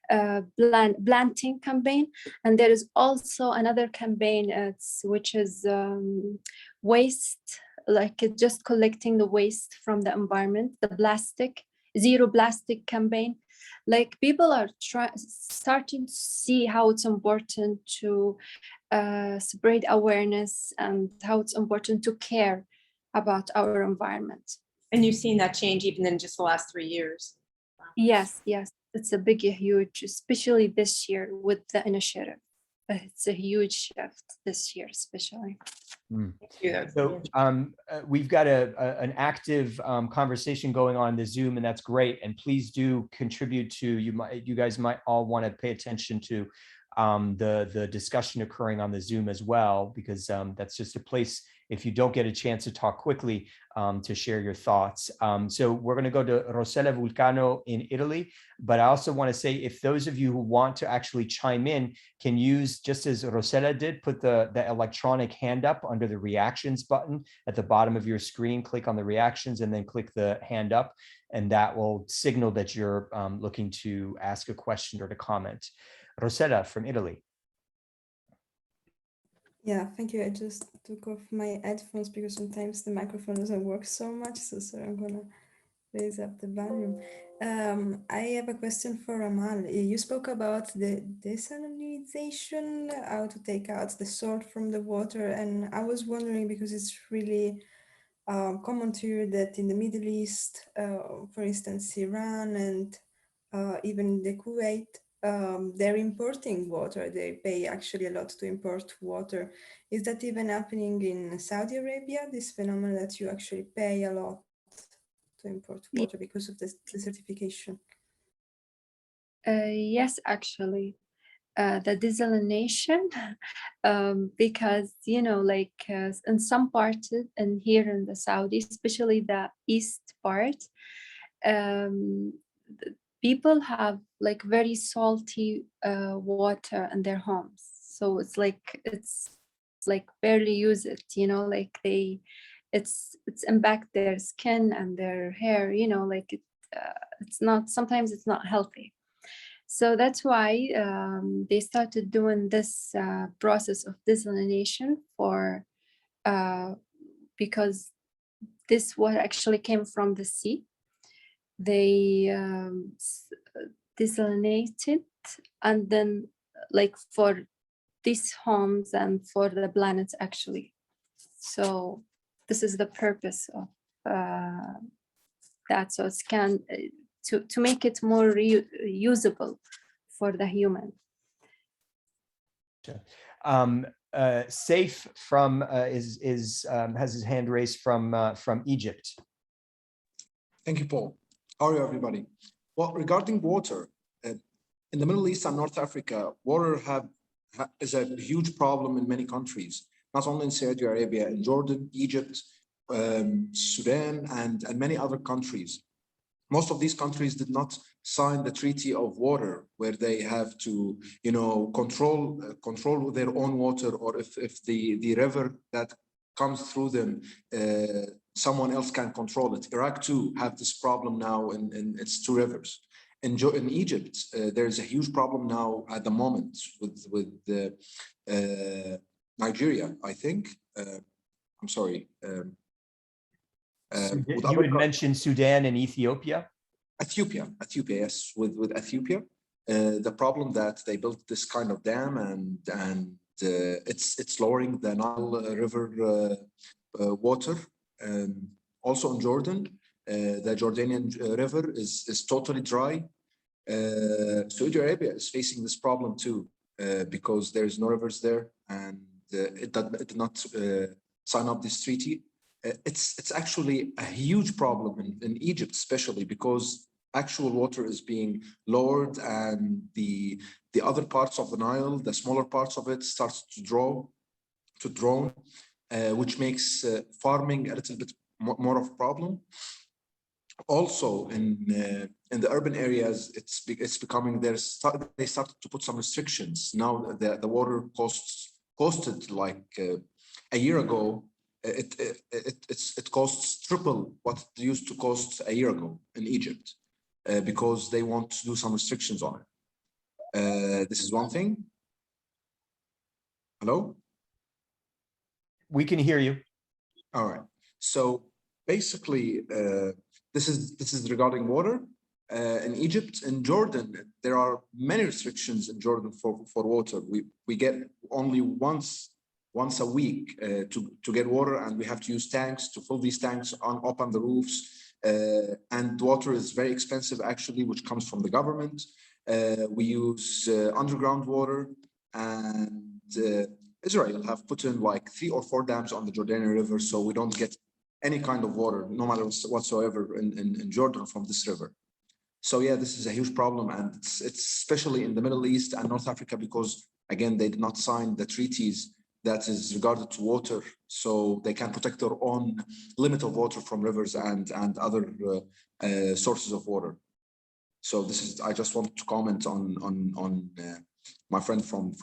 planting campaign. And there is also another campaign which is waste, like just collecting the waste from the environment, the plastic, zero plastic campaign. Like people are starting to see how it's important to spread awareness and how it's important to care about our environment. And you've seen that change even in just the last 3 years. Yes, it's a big, huge, especially this year with the initiative. It's a huge shift this year, especially. So we've got an active conversation going on the Zoom, and that's great. And please do contribute to, you guys might all want to pay attention to the discussion occurring on the Zoom as well, because that's just a place, if you don't get a chance to talk quickly, to share your thoughts. So we're going to go to Rosella Vulcano in Italy, but I also want to say, if those of you who want to actually chime in can use, just as Rosella did, put the electronic hand up under the reactions button at the bottom of your screen, click on the reactions and then click the hand up, and that will signal that you're looking to ask a question or to comment. Rosella from Italy. Yeah, thank you. I just took off my headphones because sometimes the microphone doesn't work so much, so I'm gonna raise up the volume. I have a question for Amal. You spoke about the desalinization, how to take out the salt from the water, and I was wondering, because it's really common to hear that in the Middle East, for instance, Iran and even the Kuwait, they're importing water. They pay actually a lot to import water. Is that even happening in Saudi Arabia, this phenomenon that you actually pay a lot to import water because of the certification? Yes, actually. The desalination, because, like in some parts and here in the Saudi, especially the east part, people have like very salty water in their homes. So it's like barely use it, like it's impact their skin and their hair, like it's not, sometimes it's not healthy. So that's why they started doing this process of desalination because this water actually came from the sea. They desalinated, and then like for these homes and for the planet actually. So this is the purpose of that. So it's to make it more usable for the human. Saif from has his hand raised from Egypt. Thank you, Paul. How are you, everybody? Well, regarding water, in the Middle East and North Africa, water is a huge problem in many countries, not only in Saudi Arabia, in Jordan, Egypt, Sudan, and many other countries. Most of these countries did not sign the Treaty of Water, where they have to, control their own water, or if the river that comes through them, someone else can control it. Iraq too have this problem now in its two rivers. In Egypt, there's a huge problem now at the moment with Nigeria, I think. I'm sorry. You would mention Sudan and Ethiopia? Ethiopia, yes, with Ethiopia. The problem that they built this kind of dam and it's lowering the Nile River water. Also in Jordan, the Jordanian river is totally dry. Saudi Arabia is facing this problem too, because there's no rivers there, and it did not sign up this treaty. It's actually a huge problem in Egypt, especially because actual water is being lowered, and the other parts of the Nile, the smaller parts of it, starts to drown, which makes farming a little bit more of a problem. Also, in the urban areas, it's becoming they started to put some restrictions. Now the water costed like a year ago. It costs triple what it used to cost a year ago in Egypt, because they want to do some restrictions on it. This is one thing. Hello? We can hear you. All right. So basically, this is regarding water. In Egypt, in Jordan, there are many restrictions in Jordan for water. We get only once a week to get water, and we have to use tanks to fill these tanks up on the roofs. And water is very expensive, actually, which comes from the government. We use underground water, and Israel have put in like 3 or 4 dams on the Jordanian River, so we don't get any kind of water, no matter whatsoever, in Jordan from this river. So yeah, this is a huge problem, and it's especially in the Middle East and North Africa, because again, they did not sign the treaties that is regarded to water, so they can protect their own limit of water from rivers and other sources of water. So this is, I just wanted to comment on my friend from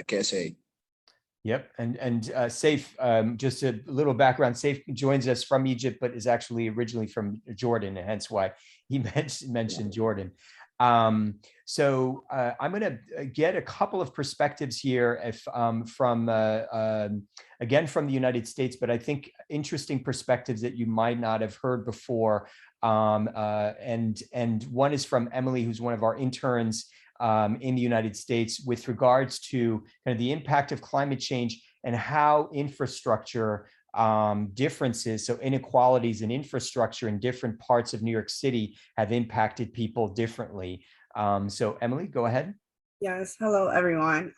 KSA. Yep, and Saif, just a little background. Saif joins us from Egypt, but is actually originally from Jordan, and hence why he mentioned Jordan. So I'm going to get a couple of perspectives here, from again from the United States, but I think interesting perspectives that you might not have heard before. And one is from Emily, who's one of our interns in the United States, with regards to kind of the impact of climate change and how infrastructure differences, so inequalities in infrastructure in different parts of New York City, have impacted people differently. So Emily, go ahead. Yes, hello everyone.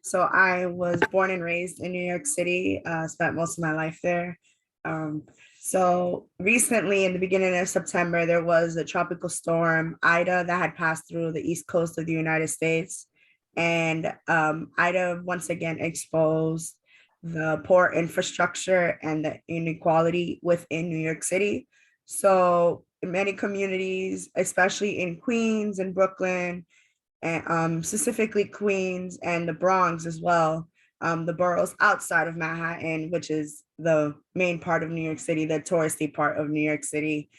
So I was born and raised in New York City, spent most of my life there. So recently, in the beginning of September, there was a tropical storm, Ida, that had passed through the east coast of the United States. And Ida once again exposed the poor infrastructure and the inequality within New York City. So in many communities, especially in Queens and Brooklyn, and specifically Queens and the Bronx as well, the boroughs outside of Manhattan, which is the main part of New York City, the touristy part of New York City.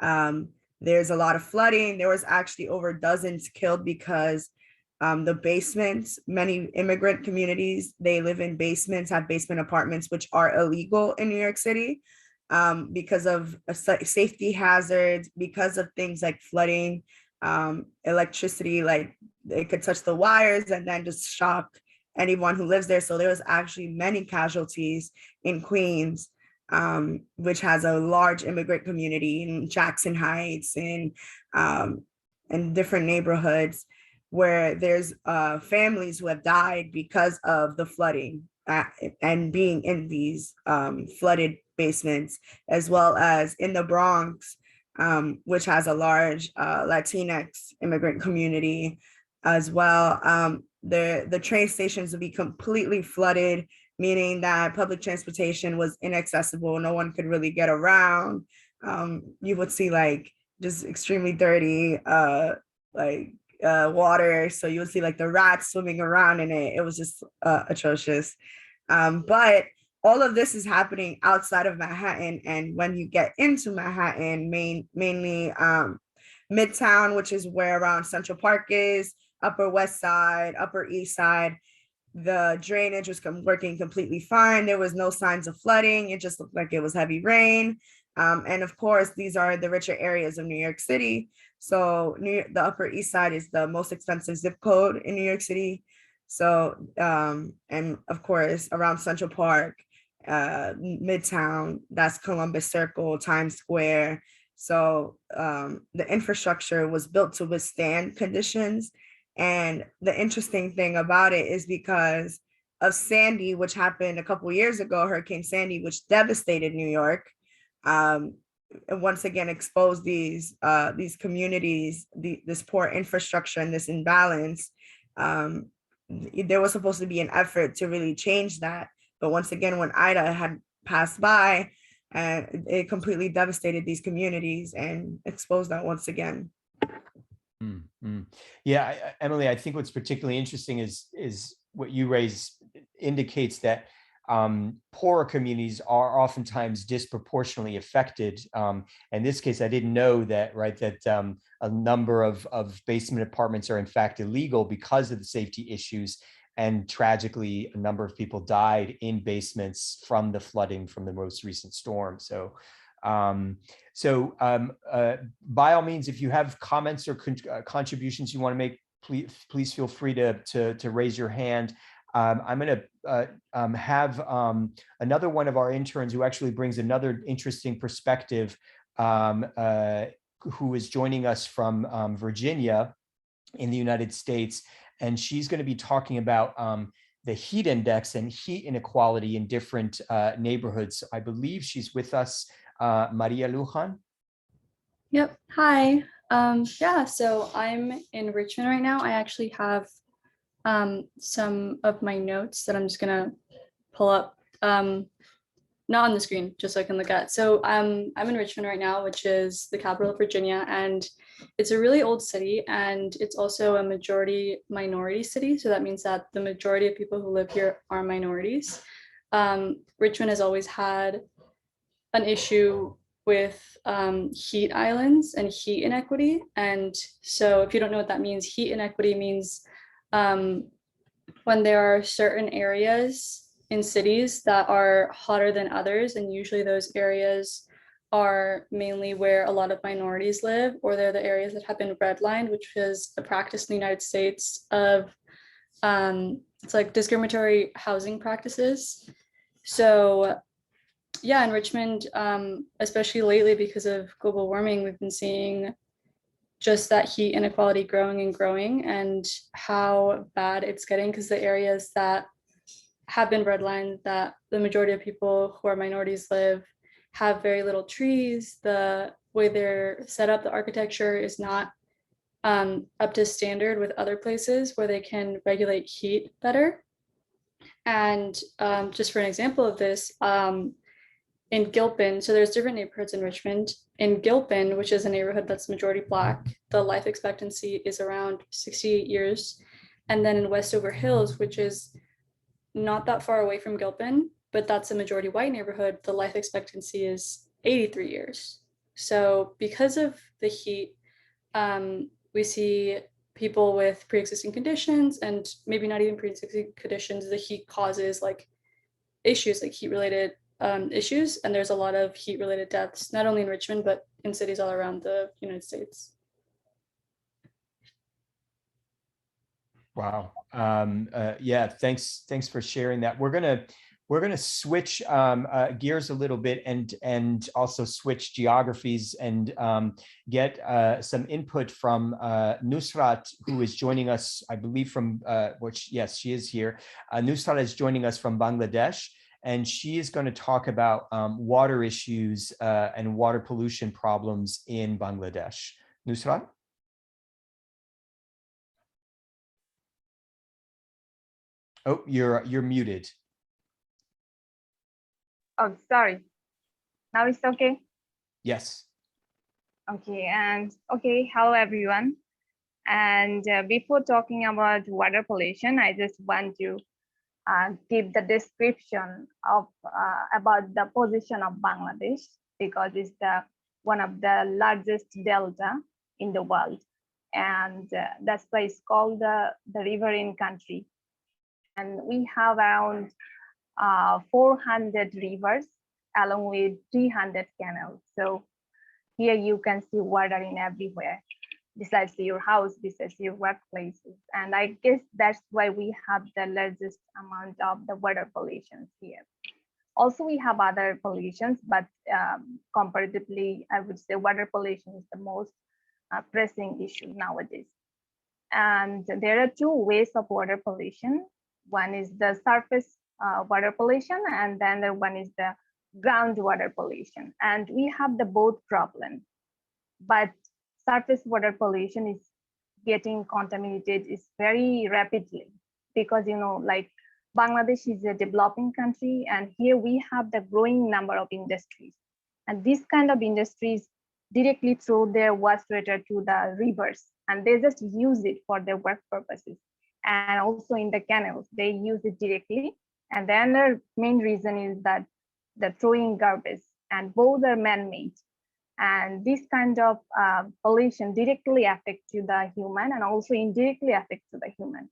There's a lot of flooding. There was actually over dozens killed because the basements, many immigrant communities, they live in basements, have basement apartments, which are illegal in New York City because of safety hazards, because of things like flooding, electricity, like it could touch the wires and then just shock anyone who lives there. So there was actually many casualties in Queens. which has a large immigrant community in Jackson Heights and different neighborhoods, where there's families who have died because of the flooding and being in these flooded basements, as well as in the Bronx, which has a large Latinx immigrant community as well. The train stations would be completely flooded, meaning that public transportation was inaccessible. No one could really get around. You would see like just extremely dirty water. So you would see like the rats swimming around in it. It was just atrocious. But all of this is happening outside of Manhattan. And when you get into Manhattan, mainly Midtown, which is where around Central Park is, Upper West Side, Upper East Side, the drainage was working completely fine. There was no signs of flooding. It just looked like it was heavy rain. And of course, these are the richer areas of New York City. So the Upper East Side is the most expensive zip code in New York City. So, and of course, around Central Park, Midtown, that's Columbus Circle, Times Square. So the infrastructure was built to withstand conditions. And the interesting thing about it is because of Sandy, which happened a couple of years ago, Hurricane Sandy, which devastated New York, and once again exposed these communities, this poor infrastructure and this imbalance. There was supposed to be an effort to really change that. But once again, when Ida had passed by, and it completely devastated these communities and exposed that once again. Mm-hmm. Yeah, Emily, I think what's particularly interesting is what you raise indicates that poorer communities are oftentimes disproportionately affected. In this case, I didn't know that, right, that a number of basement apartments are in fact illegal because of the safety issues. And tragically, a number of people died in basements from the flooding from the most recent storm. So by all means, if you have comments or contributions you want to make, please feel free to raise your hand. I'm going to have another one of our interns who actually brings another interesting perspective, who is joining us from Virginia in the United States. And she's going to be talking about the heat index and heat inequality in different neighborhoods. I believe she's with us, Maria Lujan. Yep. Hi. Yeah, so I'm in Richmond right now. I actually have some of my notes that I'm just gonna pull up, not on the screen, just so I can look at. So I'm in Richmond right now, which is the capital of Virginia, and it's a really old city, and it's also a majority minority city. So that means that the majority of people who live here are minorities. Richmond has always had an issue with heat islands and heat inequity. And so if you don't know what that means, heat inequity means when there are certain areas in cities that are hotter than others, and usually those areas are mainly where a lot of minorities live, or they're the areas that have been redlined, which is a practice in the United States of it's like discriminatory housing practices. So yeah, in Richmond, especially lately because of global warming, we've been seeing just that heat inequality growing and growing, and how bad it's getting, because the areas that have been redlined, that the majority of people who are minorities live, have very little trees. The way they're set up, the architecture is not up to standard with other places where they can regulate heat better. And just for an example of this, in Gilpin, so there's different neighborhoods in Richmond. In Gilpin, which is a neighborhood that's majority Black, the life expectancy is around 68 years. And then in Westover Hills, which is not that far away from Gilpin, but that's a majority white neighborhood, the life expectancy is 83 years. So because of the heat, we see people with pre-existing conditions, and maybe not even pre-existing conditions, the heat causes like issues, like heat-related issues, and there's a lot of heat-related deaths, not only in Richmond, but in cities all around the United States. Wow. Yeah, thanks for sharing that. We're gonna we're going to switch gears a little bit and also switch geographies and get some input from Nusrat, who is joining us, I believe from, which, yes, she is here. Nusrat is joining us from Bangladesh, and she is going to talk about water issues and water pollution problems in Bangladesh. Nusrat? Oh, you're muted. Oh, sorry. Now it's okay? Yes. Okay, and okay, hello everyone. And before talking about water pollution, I just want to give the description of about the position of Bangladesh, because it's one of the largest delta in the world. And that's why it's called the riverine country. And we have around 400 rivers along with 300 canals. So here you can see water in everywhere, besides your house, besides your workplaces. And I guess that's why we have the largest amount of the water pollution here. Also, we have other pollutions, but comparatively, I would say water pollution is the most pressing issue nowadays. And there are two ways of water pollution. One is the surface water pollution, and then the one is the groundwater pollution. And we have the both problems, but surface water pollution is getting contaminated is very rapidly, because like Bangladesh is a developing country, and here we have the growing number of industries, and these kind of industries directly throw their wastewater to the rivers, and they just use it for their work purposes. And also in the canals, they use it directly. And then the main reason is that the throwing garbage, and both are man-made. And this kind of pollution directly affects to the human and also indirectly affects to the human.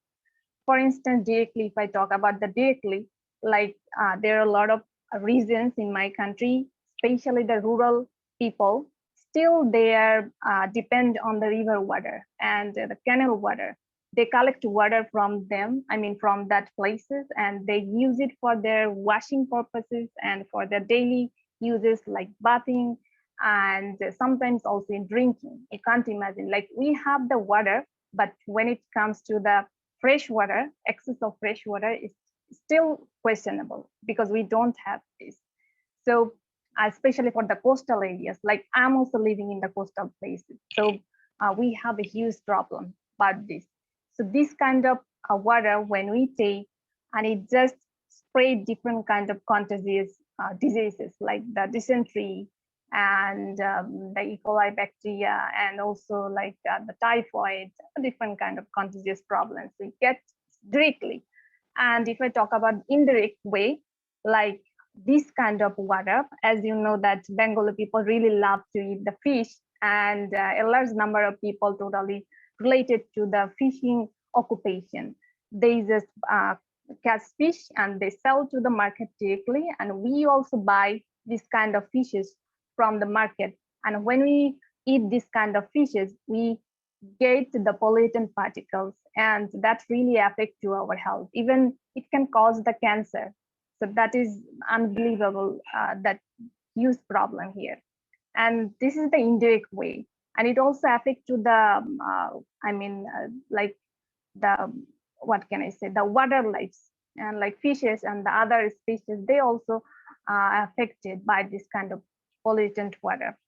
For instance, directly, if I talk about the directly, like there are a lot of regions in my country, especially the rural people, still they are depend on the river water and the canal water. They collect water from them, I mean, from that places, and they use it for their washing purposes and for their daily uses like bathing, and sometimes also in drinking. You can't imagine, like we have the water, but when it comes to the fresh water, excess of fresh water is still questionable because we don't have this. So especially for the coastal areas, like I'm also living in the coastal places. So we have a huge problem about this. So this kind of water, when we take, and it just spread different kind of contagious diseases like the dysentery and the E. coli bacteria, and also like the typhoid, different kind of contagious problems we get directly. And if I talk about indirect way, like this kind of water, as you know that Bengali people really love to eat the fish, and a large number of people totally related to the fishing occupation. They just catch fish and they sell to the market directly, and we also buy this kind of fishes from the market. And when we eat this kind of fishes, we get the pollutant particles, and that really affects to our health. Even it can cause the cancer. So that is unbelievable, that huge problem here. And this is the indirect way. And it also affects to the, like the, what can I say, the water lives, and like fishes and the other species, they also are affected by this kind of pollutant water.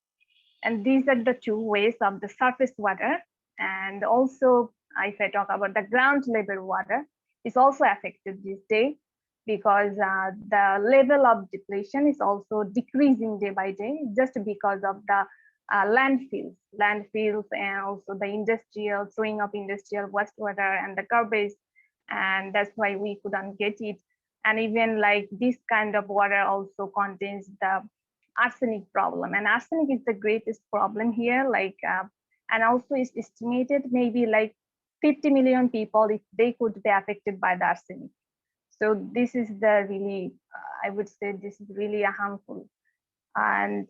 And these are the two ways of the surface water. And also, if I talk about the ground level water, is also affected this day, because the level of depletion is also decreasing day by day, just because of the landfills, and also the industrial throwing of industrial wastewater and the garbage, and that's why we couldn't get it. And even like this kind of water also contains the arsenic problem, and arsenic is the greatest problem here. Like, and also it's estimated maybe like 50 million people, if they could be affected by the arsenic. So this is the really, I would say this is really a harmful, and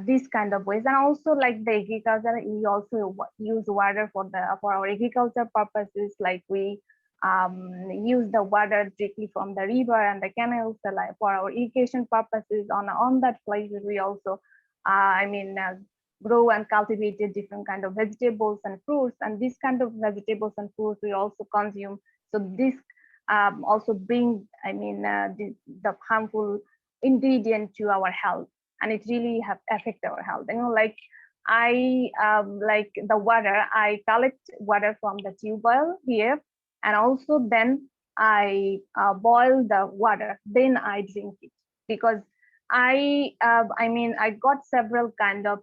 these kind of ways. And also like the agriculture, we also use water for our agriculture purposes. Like we use the water directly from the river and the canals like for our irrigation purposes. On that places, we also, grow and cultivated different kind of vegetables and fruits, and this kind of vegetables and fruits we also consume. So this also bring, the harmful ingredient to our health, and it really have affect our health. Like I like the water, I collect water from the tube well here, and also then I boil the water, then I drink it, because I got several kind of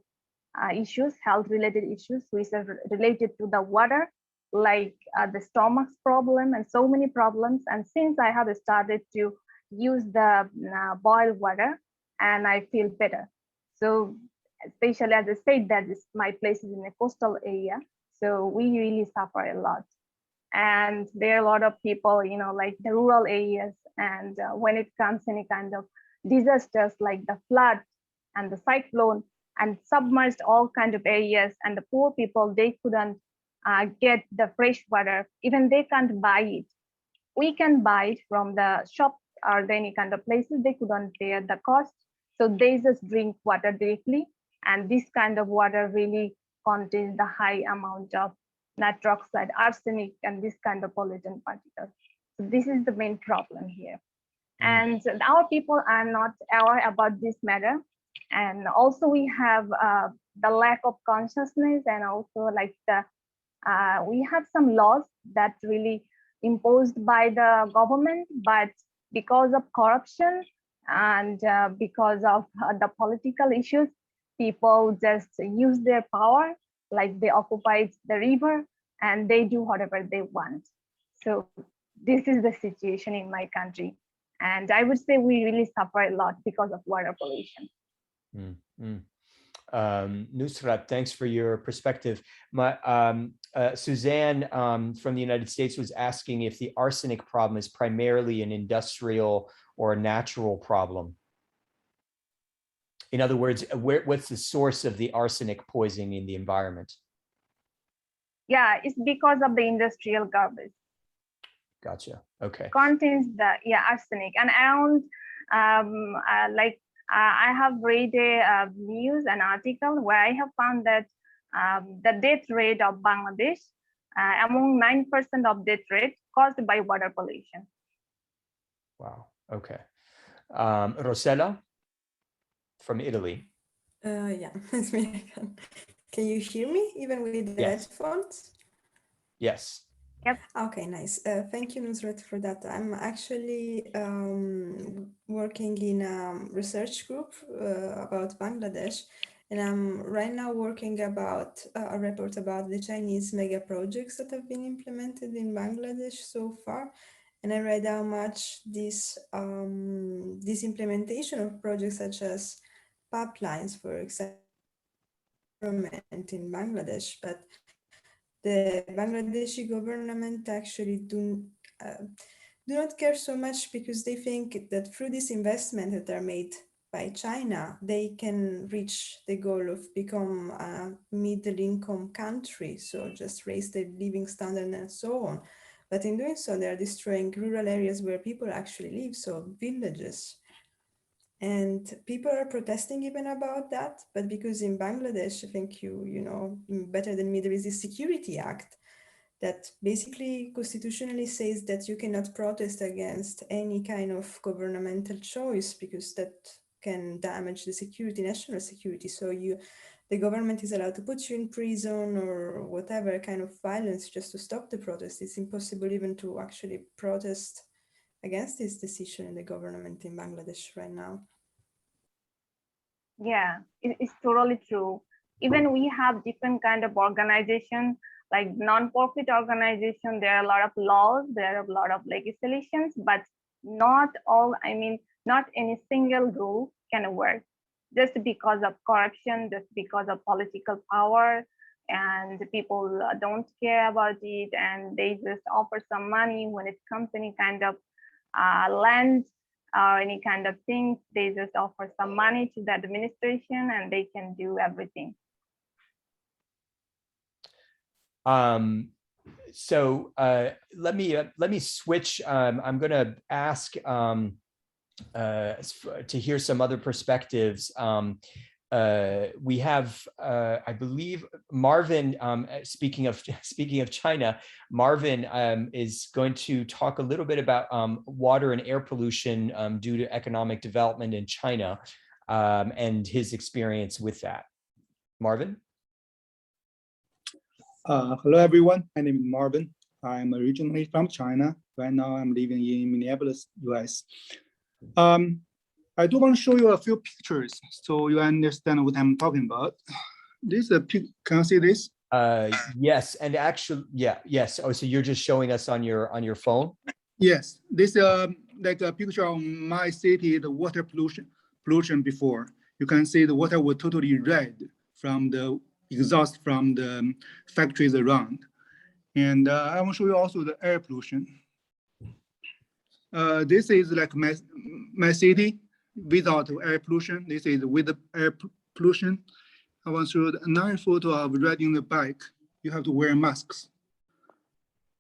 issues, health related issues which are related to the water, like the stomach's problem and so many problems. And since I have started to use the boiled water, and I feel better. So especially as I said that my place is in a coastal area, so we really suffer a lot. And there are a lot of people, like the rural areas, and when it comes any kind of disasters like the flood and the cyclone and submerged all kind of areas, and the poor people, they couldn't get the fresh water, even they can't buy it. We can buy it from the shop or any kind of places, they couldn't bear the cost, so they just drink water directly, and this kind of water really contains the high amount of nitric oxide, arsenic, and this kind of pollutant particles. So this is the main problem here. And our people are not aware about this matter. And also we have the lack of consciousness, and also like we have some laws that really imposed by the government, but because of corruption and because of the political issues, people just use their power, like they occupied the river and they do whatever they want. So this is the situation in my country. And I would say we really suffer a lot because of water pollution. Nusrat, thanks for your perspective. Suzanne from the United States was asking if the arsenic problem is primarily an industrial or a natural problem. In other words, what's the source of the arsenic poisoning in the environment? Yeah, it's because of the industrial garbage. Gotcha. Okay. Contains the arsenic, and around I have read a news, an article where I have found that the death rate of Bangladesh, among 9% of death rate caused by water pollution. Wow. Okay. Rosella from Italy. Yeah, it's me again. Can you hear me even with the headphones? Yes. Yep. Okay, nice. Thank you, Nusrat, for that. I'm actually working in a research group about Bangladesh, and I'm right now working about a report about the Chinese mega projects that have been implemented in Bangladesh so far. And I read how much this implementation of projects such as pipelines, for example, in Bangladesh, but the Bangladeshi government actually do not care so much, because they think that through this investment that are made by China, they can reach the goal of become a middle-income country, so just raise the living standard and so on. But in doing so, they are destroying rural areas where people actually live, so villages. And people are protesting even about that, but because in Bangladesh, I think you know better than me, there is this Security Act that basically constitutionally says that you cannot protest against any kind of governmental choice, because that can damage the security, national security. So the government is allowed to put you in prison or whatever kind of violence just to stop the protest. It's impossible even to actually protest against this decision in the government in Bangladesh right now. Yeah, it's totally true. Even we have different kind of organization, like non-profit organization, there are a lot of laws, there are a lot of legislations, but not all, not any single rule can work, just because of corruption, just because of political power, and people don't care about it, and they just offer some money when it comes to any kind of land or any kind of things. They just offer some money to the administration and they can do everything. So let me switch. I'm going to ask to hear some other perspectives. We have, I believe, Marvin. Speaking of China, Marvin is going to talk a little bit about water and air pollution due to economic development in China and his experience with that. Marvin. Hello, everyone. My name is Marvin. I'm originally from China. Right now, I'm living in Minneapolis, US. I do want to show you a few pictures so you understand what I'm talking about. This is a pic. Can you see this? Yes, and actually, yes. Oh, so you're just showing us on your phone? Yes, this like a picture of my city, the water pollution before. You can see the water was totally red from the exhaust from the factories around. And I want to show you also the air pollution. This is like my city without air pollution. This is with the air pollution. I want to show another photo of riding the bike. You have to wear masks.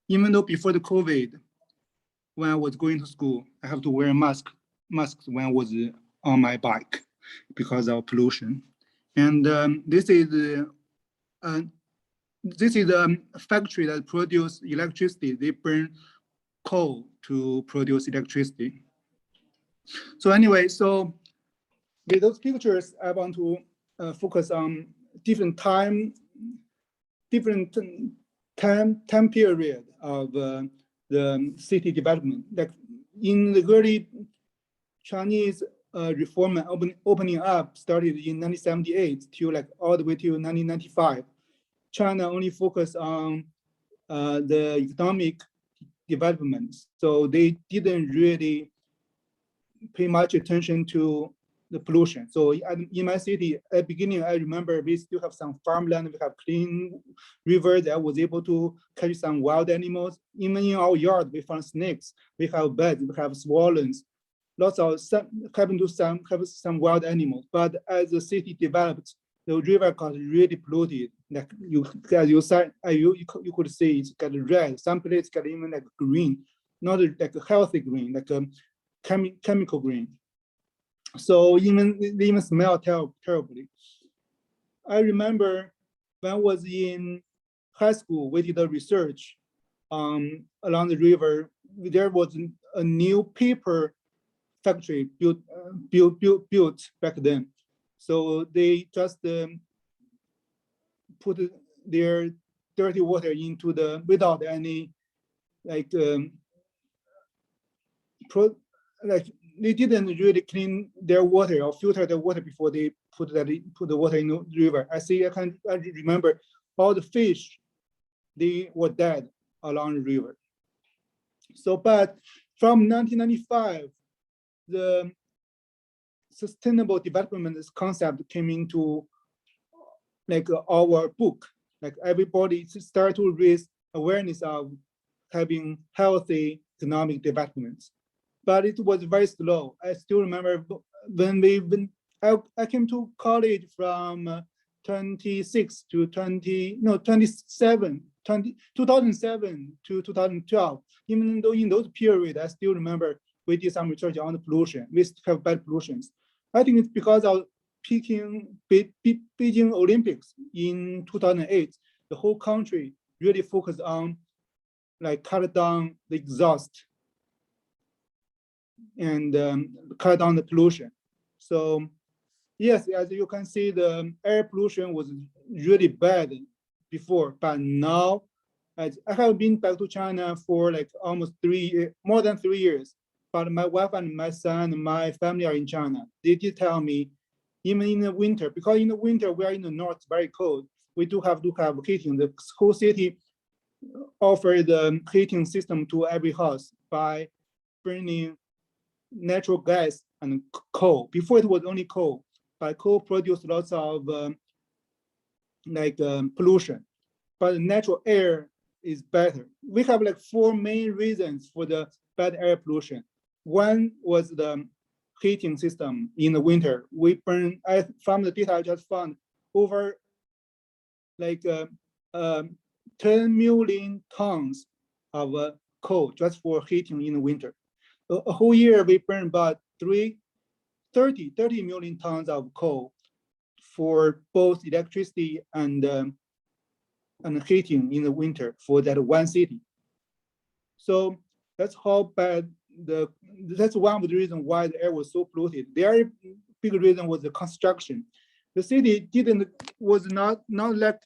Even though before the COVID, when I was going to school, I have to wear masks when I was on my bike because of pollution. And this is a factory that produces electricity. They burn coal to produce electricity. So anyway, so with those pictures, I want to focus on different time period of the city development. Like in the early Chinese reform and opening up started in 1978 to like all the way to 1995. China only focused on the economic development. So they didn't really pay much attention to the pollution. So in my city, at the beginning, I remember we still have some farmland, we have clean rivers that was able to catch some wild animals. Even in our yard, we found snakes, we have bats, we have swans, lots of some wild animals. But as the city developed, the river got really polluted. Like you could see it's got red. Some places got even like green, not like a healthy green, like a chemical green. So they even smell terribly. I remember when I was in high school, we did a research along the river. There was a new paper factory built back then. So they just put their dirty water into without any like they didn't really clean their water or filter the water before they put the water in the river. I remember all the fish, they were dead along the river. So, but from 1995, the sustainable development concept came into like our book. Like everybody started to raise awareness of having healthy economic development. But it was very slow. I still remember when I came to college from 2007 to 2012. Even though in those periods, I still remember we did some research on the pollution. We still have bad pollutions. I think it's because of Beijing Olympics in 2008. The whole country really focused on like cut down the exhaust and cut down the pollution. So yes, as you can see, the air pollution was really bad before, but now, as I have been back to China for like almost more than 3 years, but my wife and my son and my family are in China. They did tell me, even in the winter, because in the winter we are in the north, very cold, we do have to have heating. The whole city offered the heating system to every house by burning natural gas and coal. Before it was only coal, but coal produced lots of pollution. But natural air is better. We have like 4 main reasons for the bad air pollution. One was the heating system in the winter. We burn, from the data I just found, over like 10 million tons of coal just for heating in the winter. A whole year we burn about 30 million tons of coal for both electricity and heating in the winter for that one city. So that's how bad that's one of the reasons why the air was so polluted. The other big reason was the construction. The city was not like,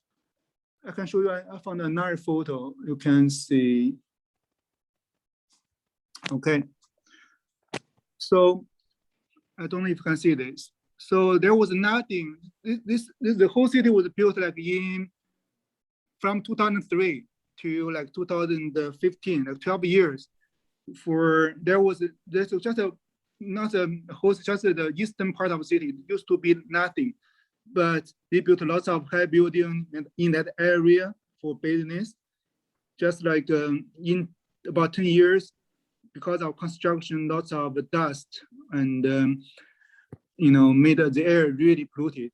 I can show you, I found another photo, you can see. Okay. So I don't know if you can see this. So there was nothing, the whole city was built like from 2003 to like 2015, like 12 years. There's just not a whole, just the eastern part of the city. It used to be nothing, but they built lots of high buildings in that area for business. Just like in about 10 years, because of construction, lots of dust and made the air really polluted.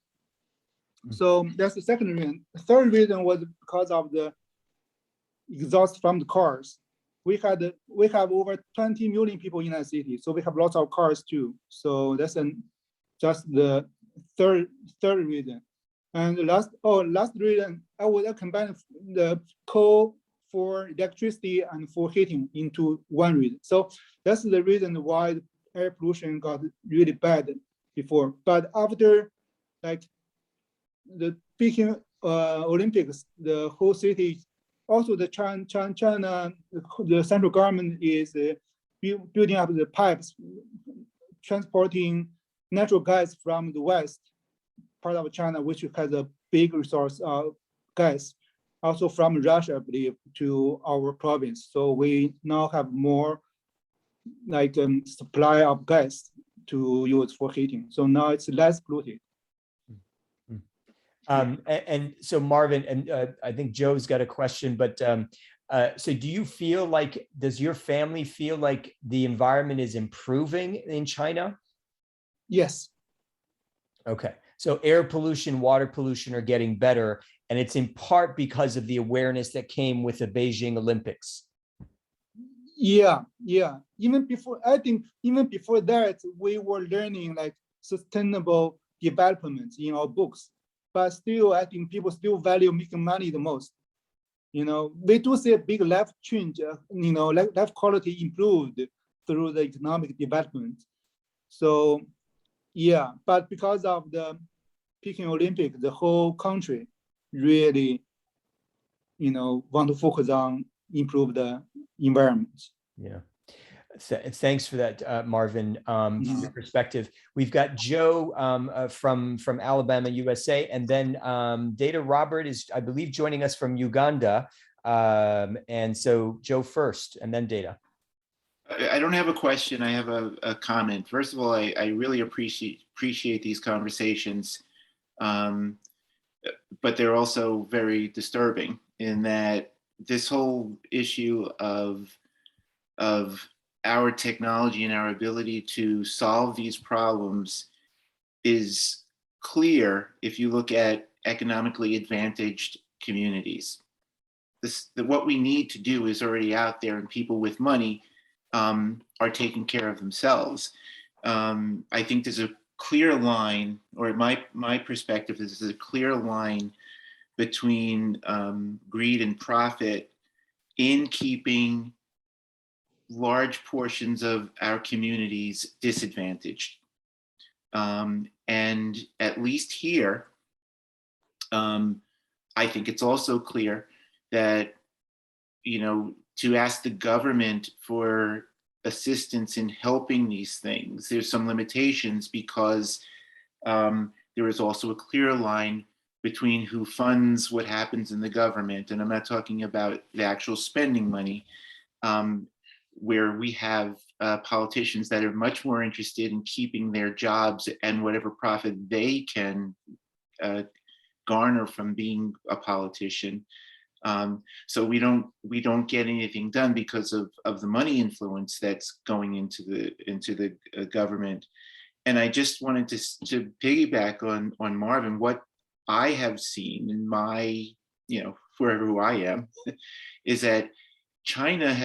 So that's the second reason. The third reason was because of the exhaust from the cars. We have over 20 million people in that city, so we have lots of cars too. So that's just the third reason. And the last reason, I would combine the coal for electricity and for heating into one reason. So that's the reason why the air pollution got really bad before. But after like the Peking Olympics, the whole city, also the China, the central government is building up the pipes, transporting natural gas from the west part of China, which has a big resource of gas, also from Russia, I believe, to our province. So we now have more like supply of gas to use for heating. So now it's less polluted. And so Marvin, and I think Joe's got a question, but so do you feel like, does your family feel like the environment is improving in China? Yes. Okay, so air pollution, water pollution are getting better, and it's in part because of the awareness that came with the Beijing Olympics. Yeah. Even before, I think even before that, we were learning like sustainable development in our books. But still, I think people still value making money the most. We do see a big life change, life quality improved through the economic development. So, yeah, but because of the Peking Olympics, the whole country really, want to focus on improve the environment. Yeah. Thanks for that, Marvin, for your perspective. We've got Joe from Alabama, USA, and then Data Robert is, I believe, joining us from Uganda. And so Joe first, and then Data. I don't have a question. I have a comment. First of all, I really appreciate these conversations, but they're also very disturbing in that this whole issue of our technology and our ability to solve these problems is clear if you look at economically advantaged communities. What we need to do is already out there, and people with money are taking care of themselves. I think there's a clear line, or my perspective is there's a clear line between greed and profit in keeping large portions of our communities disadvantaged. And at least here, I think it's also clear that, to ask the government for assistance in helping these things, there's some limitations because there is also a clear line between who funds what happens in the government. And I'm not talking about the actual spending money, where we have politicians that are much more interested in keeping their jobs and whatever profit they can garner from being a politician. So we don't get anything done because of the money influence that's going into the government. And I just wanted to piggyback on Marvin. What I have seen in my who I am, is that China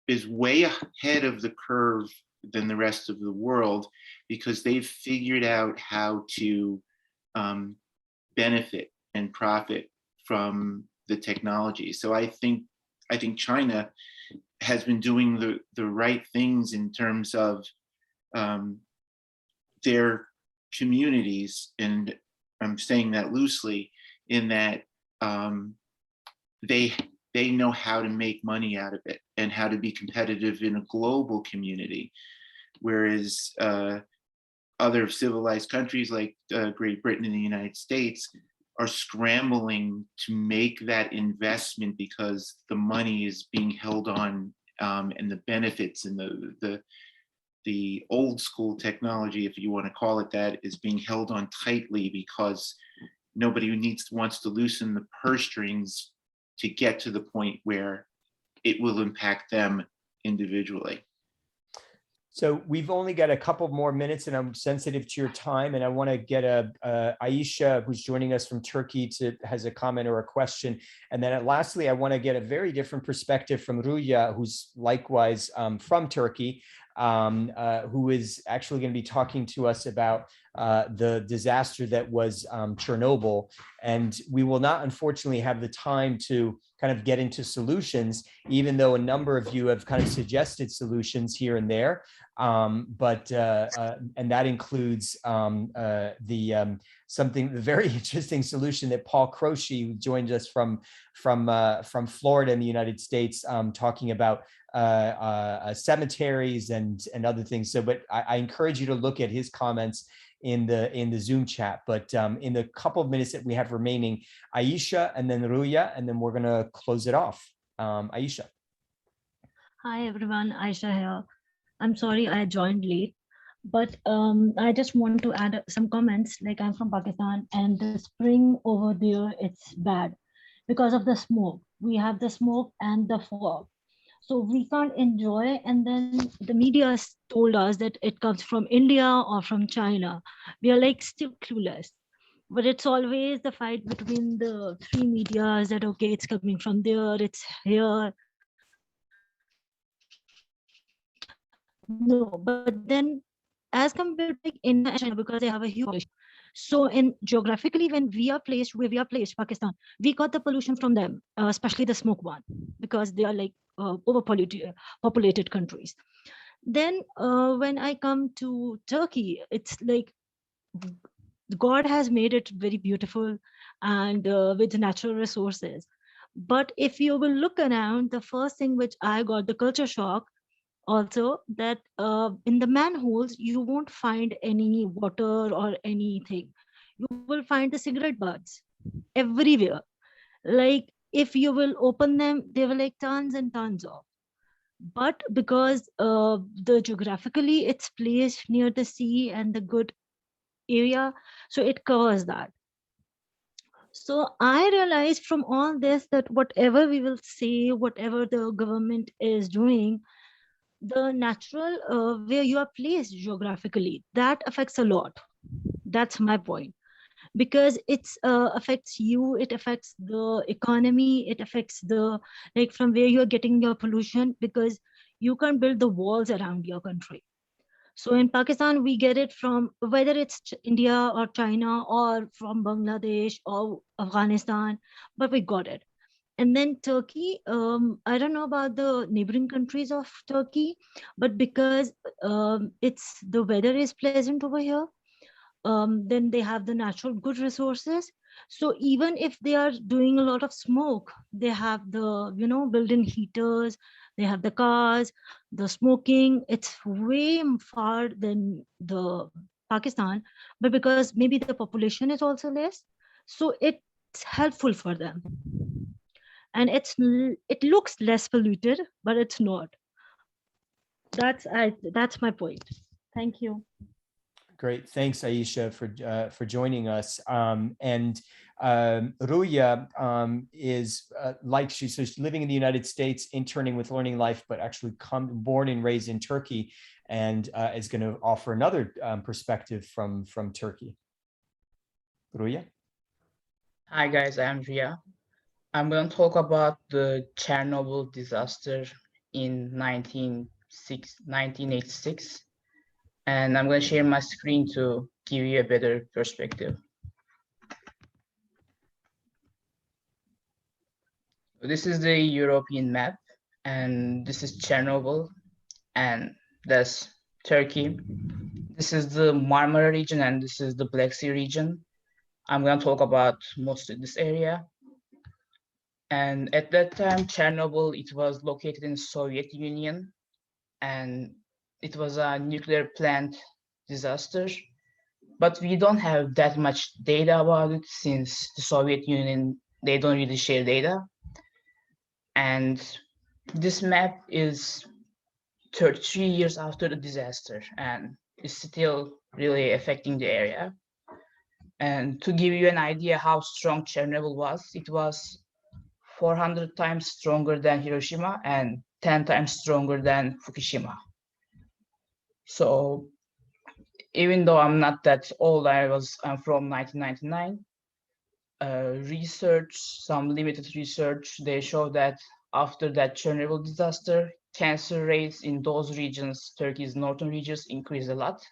is way ahead of the curve than the rest of the world because they've figured out how to benefit and profit from the technology. So I think China has been doing the right things in terms of their communities, and I'm saying that loosely, in that they know how to make money out of it and how to be competitive in a global community, whereas other civilized countries like Great Britain and the United States are scrambling to make that investment because the money is being held on, and the benefits and the old school technology, if you want to call it that, is being held on tightly because nobody wants to loosen the purse strings to get to the point where it will impact them individually. So we've only got a couple more minutes, and I'm sensitive to your time, and I want to get Aisha, who's joining us from Turkey, has a comment or a question. And then lastly, I want to get a very different perspective from Ruya, who's likewise from Turkey, who is actually going to be talking to us about the disaster that was Chernobyl. And we will not, unfortunately, have the time to kind of get into solutions, even though a number of you have kind of suggested solutions here and there. And that includes the very interesting solution that Paul Croce, who joined us from Florida in the United States, talking about cemeteries and other things. So, but I encourage you to look at his comments in the Zoom chat. But in the couple of minutes that we have remaining, Aisha and then Ruya, and then we're going to close it off. Aisha. Hi everyone, Aisha here. I'm sorry I joined late, but I just want to add some comments. Like, I'm from Pakistan, and the spring over there, it's bad because of the smoke. We have the smoke and the fog. So we can't enjoy. And then the media told us that it comes from India or from China. We are like still clueless. But it's always the fight between the three medias that, okay, it's coming from there, it's here. No, but then as compared to like India and China, because they have a huge population. So in geographically, when we are placed where we are placed, Pakistan, we got the pollution from them, especially the smoke one, because they are like populated countries. Then when I come to Turkey, it's like God has made it very beautiful and with natural resources. But if you will look around, the first thing which I got the culture shock also, that in the manholes, you won't find any water or anything. You will find the cigarette butts everywhere. Like, if you will open them, they were like tons and tons of. But because the geographically it's placed near the sea and the good area, so it covers that. So I realized from all this that whatever we will say, whatever the government is doing, the natural where you are placed geographically, that affects a lot. That's my point, because it's affects you, it affects the economy, it affects the, like, from where you're getting your pollution, because you can't build the walls around your country. So in Pakistan, we get it from whether it's India or China or from Bangladesh or Afghanistan, but we got it. And then Turkey, I don't know about the neighboring countries of Turkey, but because it's the weather is pleasant over here, then they have the natural good resources. So even if they are doing a lot of smoke, they have the, built-in heaters, they have the cars, the smoking. It's way far than the Pakistan, but because maybe the population is also less, so it's helpful for them. And it looks less polluted, but it's not. That's my point. Thank you. Great, thanks, Aisha, for joining us. Ruya is she's living in the United States, interning with Learning Life, but actually born and raised in Turkey, and is going to offer another perspective from Turkey. Ruya. Hi guys, I'm Ria. I'm going to talk about the Chernobyl disaster in 1986, and I'm going to share my screen to give you a better perspective. This is the European map, and this is Chernobyl, and that's Turkey. This is the Marmara region, and this is the Black Sea region. I'm going to talk about mostly this area. And at that time, Chernobyl, it was located in Soviet Union, and it was a nuclear plant disaster. But we don't have that much data about it since the Soviet Union, they don't really share data. And this map is 33 years after the disaster, and it's still really affecting the area. And to give you an idea how strong Chernobyl was, it was 400 times stronger than Hiroshima and 10 times stronger than Fukushima. So even though I'm not that old, I'm from 1999, some limited research, they show that after that Chernobyl disaster, cancer rates in those regions, Turkey's northern regions, increased a lot.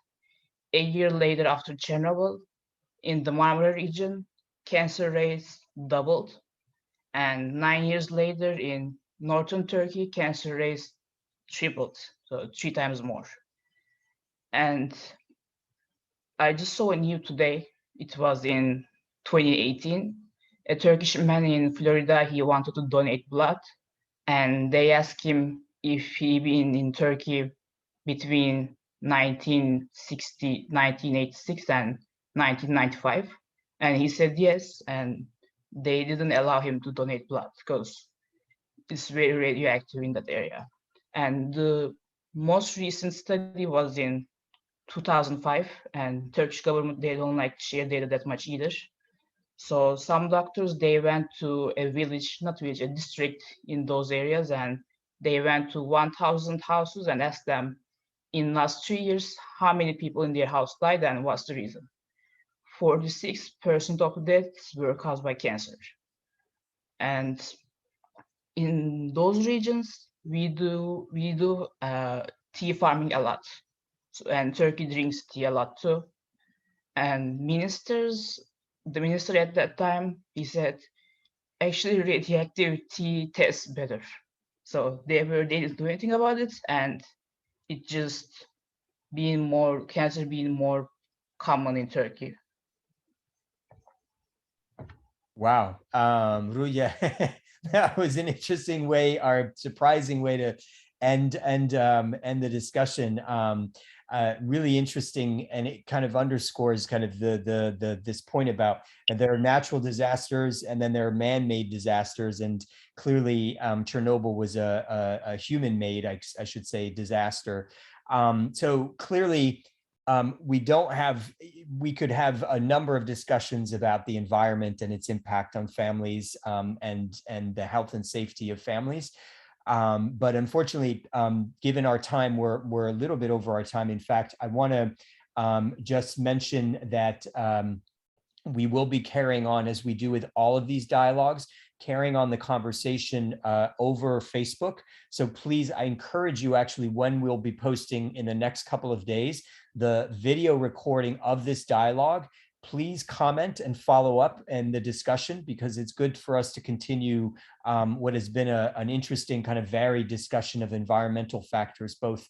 A year later after Chernobyl, in the Marmara region, cancer rates doubled. And 9 years later in northern Turkey, cancer rates tripled, so 3 times more. And I just saw a news today, it was in 2018, a Turkish man in Florida, he wanted to donate blood, and they asked him if he been in Turkey between 1986 and 1995, and he said yes, and they didn't allow him to donate blood because it's very radioactive in that area. And the most recent study was in 2005, and Turkish government, they don't like to share data that much either. So some doctors, they went to a village, not village, a district in those areas, and they went to 1,000 houses and asked them, in last 3 years, how many people in their house died and what's the reason? 46% of deaths were caused by cancer. And in those regions, we do tea farming a lot. So, and Turkey drinks tea a lot too. And the minister at that time, he said, actually radioactive tea tastes better. So they didn't do anything about it, and it just cancer being more common in Turkey. Wow, Ruya, that was an interesting way, or surprising way to end the discussion. Really interesting, and it kind of underscores kind of this point about there are natural disasters and then there are man-made disasters, and clearly Chernobyl was a human-made, I should say, disaster. So clearly we could have a number of discussions about the environment and its impact on families and the health and safety of families. But unfortunately, given our time, we're a little bit over our time. In fact, I want to just mention that we will be carrying on, as we do with all of these dialogues, carrying on the conversation over Facebook. So please, I encourage you, actually, when we'll be posting in the next couple of days, the video recording of this dialogue, please comment and follow up in the discussion, because it's good for us to continue what has been an interesting kind of varied discussion of environmental factors, both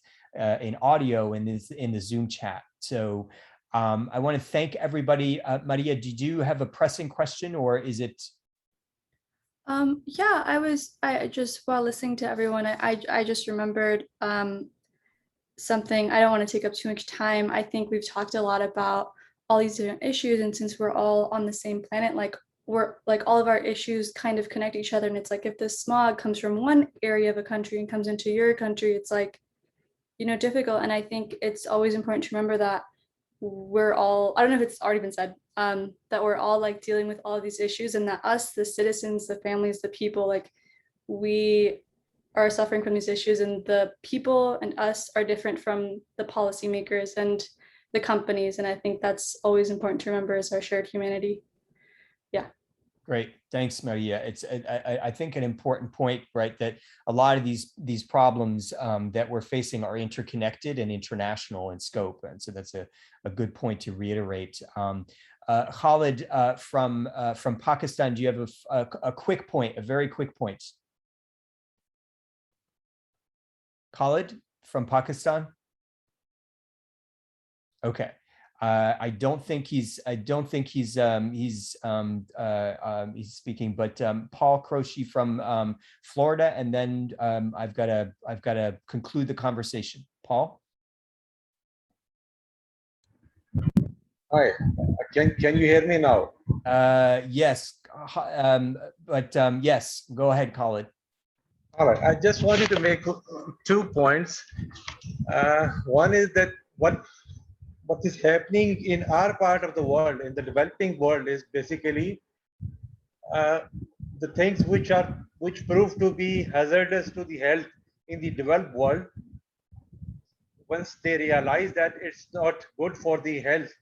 in audio and in the Zoom chat. So I want to thank everybody. Maria, did you have a pressing question, or is it? Yeah, I just, while listening to everyone, I just remembered something. I don't want to take up too much time. I think we've talked a lot about all these different issues, and since we're all on the same planet, like all of our issues kind of connect each other. And it's like, if the smog comes from one area of a country and comes into your country, it's like, difficult. And I think it's always important to remember that we're all, I don't know if it's already been said, that we're all like dealing with all of these issues, and that us, the citizens, the families, the people, like we are suffering from these issues, and the people and us are different from the policymakers and the companies. And I think that's always important to remember, as our shared humanity. Yeah. Great, thanks, Maria. It's I think an important point, right? That a lot of these problems that we're facing are interconnected and international in scope, and so that's a good point to reiterate. Khalid from Pakistan, do you have a quick point, a very quick point? Khalid from Pakistan. Okay. I don't think he's speaking, but Paul Croce from Florida, and then I've got to conclude the conversation. Paul. Hi, can you hear me now? Yes, yes, go ahead, Khalid. All right, I just wanted to make 2 points. One is that what is happening in our part of the world, in the developing world, is basically the things which prove to be hazardous to the health in the developed world. Once they realize that it's not good for the health,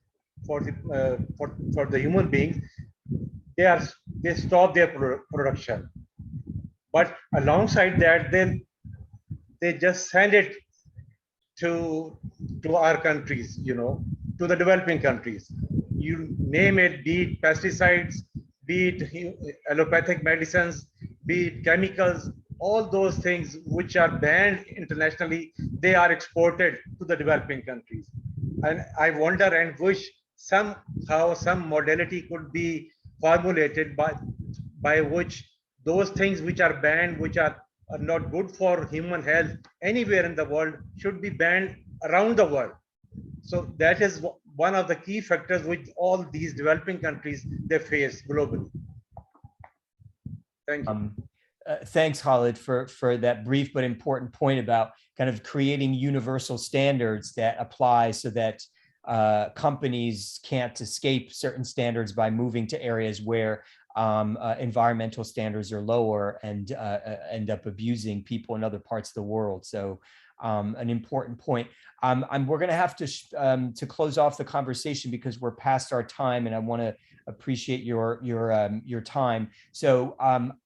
for the human beings, they stop their production. But alongside that, then they just send it to our countries, you know, to the developing countries. You name it, be it pesticides, be it allopathic medicines, be it chemicals, all those things which are banned internationally, they are exported to the developing countries. And I wonder and wish somehow some modality could be formulated by which those things which are banned, which are not good for human health anywhere in the world, should be banned around the world. So that is one of the key factors which all these developing countries they face globally. Thank you. Thanks, Khalid, for that brief but important point about kind of creating universal standards that apply so that companies can't escape certain standards by moving to areas where environmental standards are lower and end up abusing people in other parts of the world. So an important point. We're going to have to close off the conversation because we're past our time, and I want to appreciate your time. So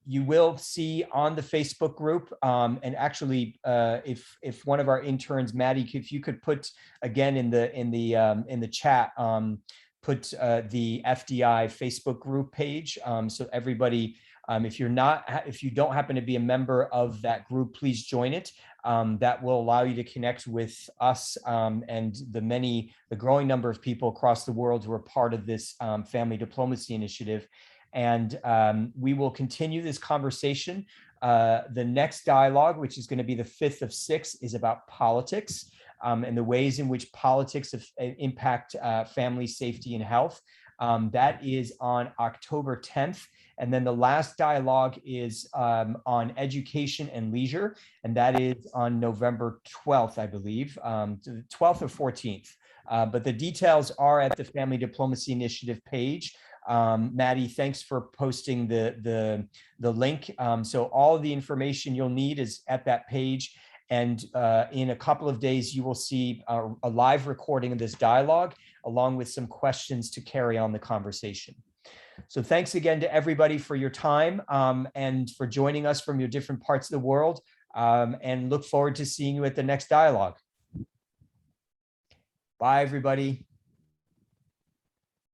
you will see on the Facebook group, and actually, if one of our interns, Maddie, if you could put again in the chat, put the FDI Facebook group page, so everybody, if you don't happen to be a member of that group, please join it. That will allow you to connect with us and the growing number of people across the world who are part of this family diplomacy initiative. And we will continue this conversation. The next dialogue, which is going to be the 5th of 6th, is about politics and the ways in which politics impact family safety and health. That is on October 10th. And then the last dialogue is on education and leisure, and that is on November 12th, I believe, 12th or 14th. But the details are at the Family Diplomacy Initiative page. Maddie, thanks for posting the link. So all of the information you'll need is at that page. And in a couple of days, you will see a live recording of this dialogue, along with some questions to carry on the conversation. So thanks again to everybody for your time and for joining us from your different parts of the world, and look forward to seeing you at the next dialogue. Bye, everybody.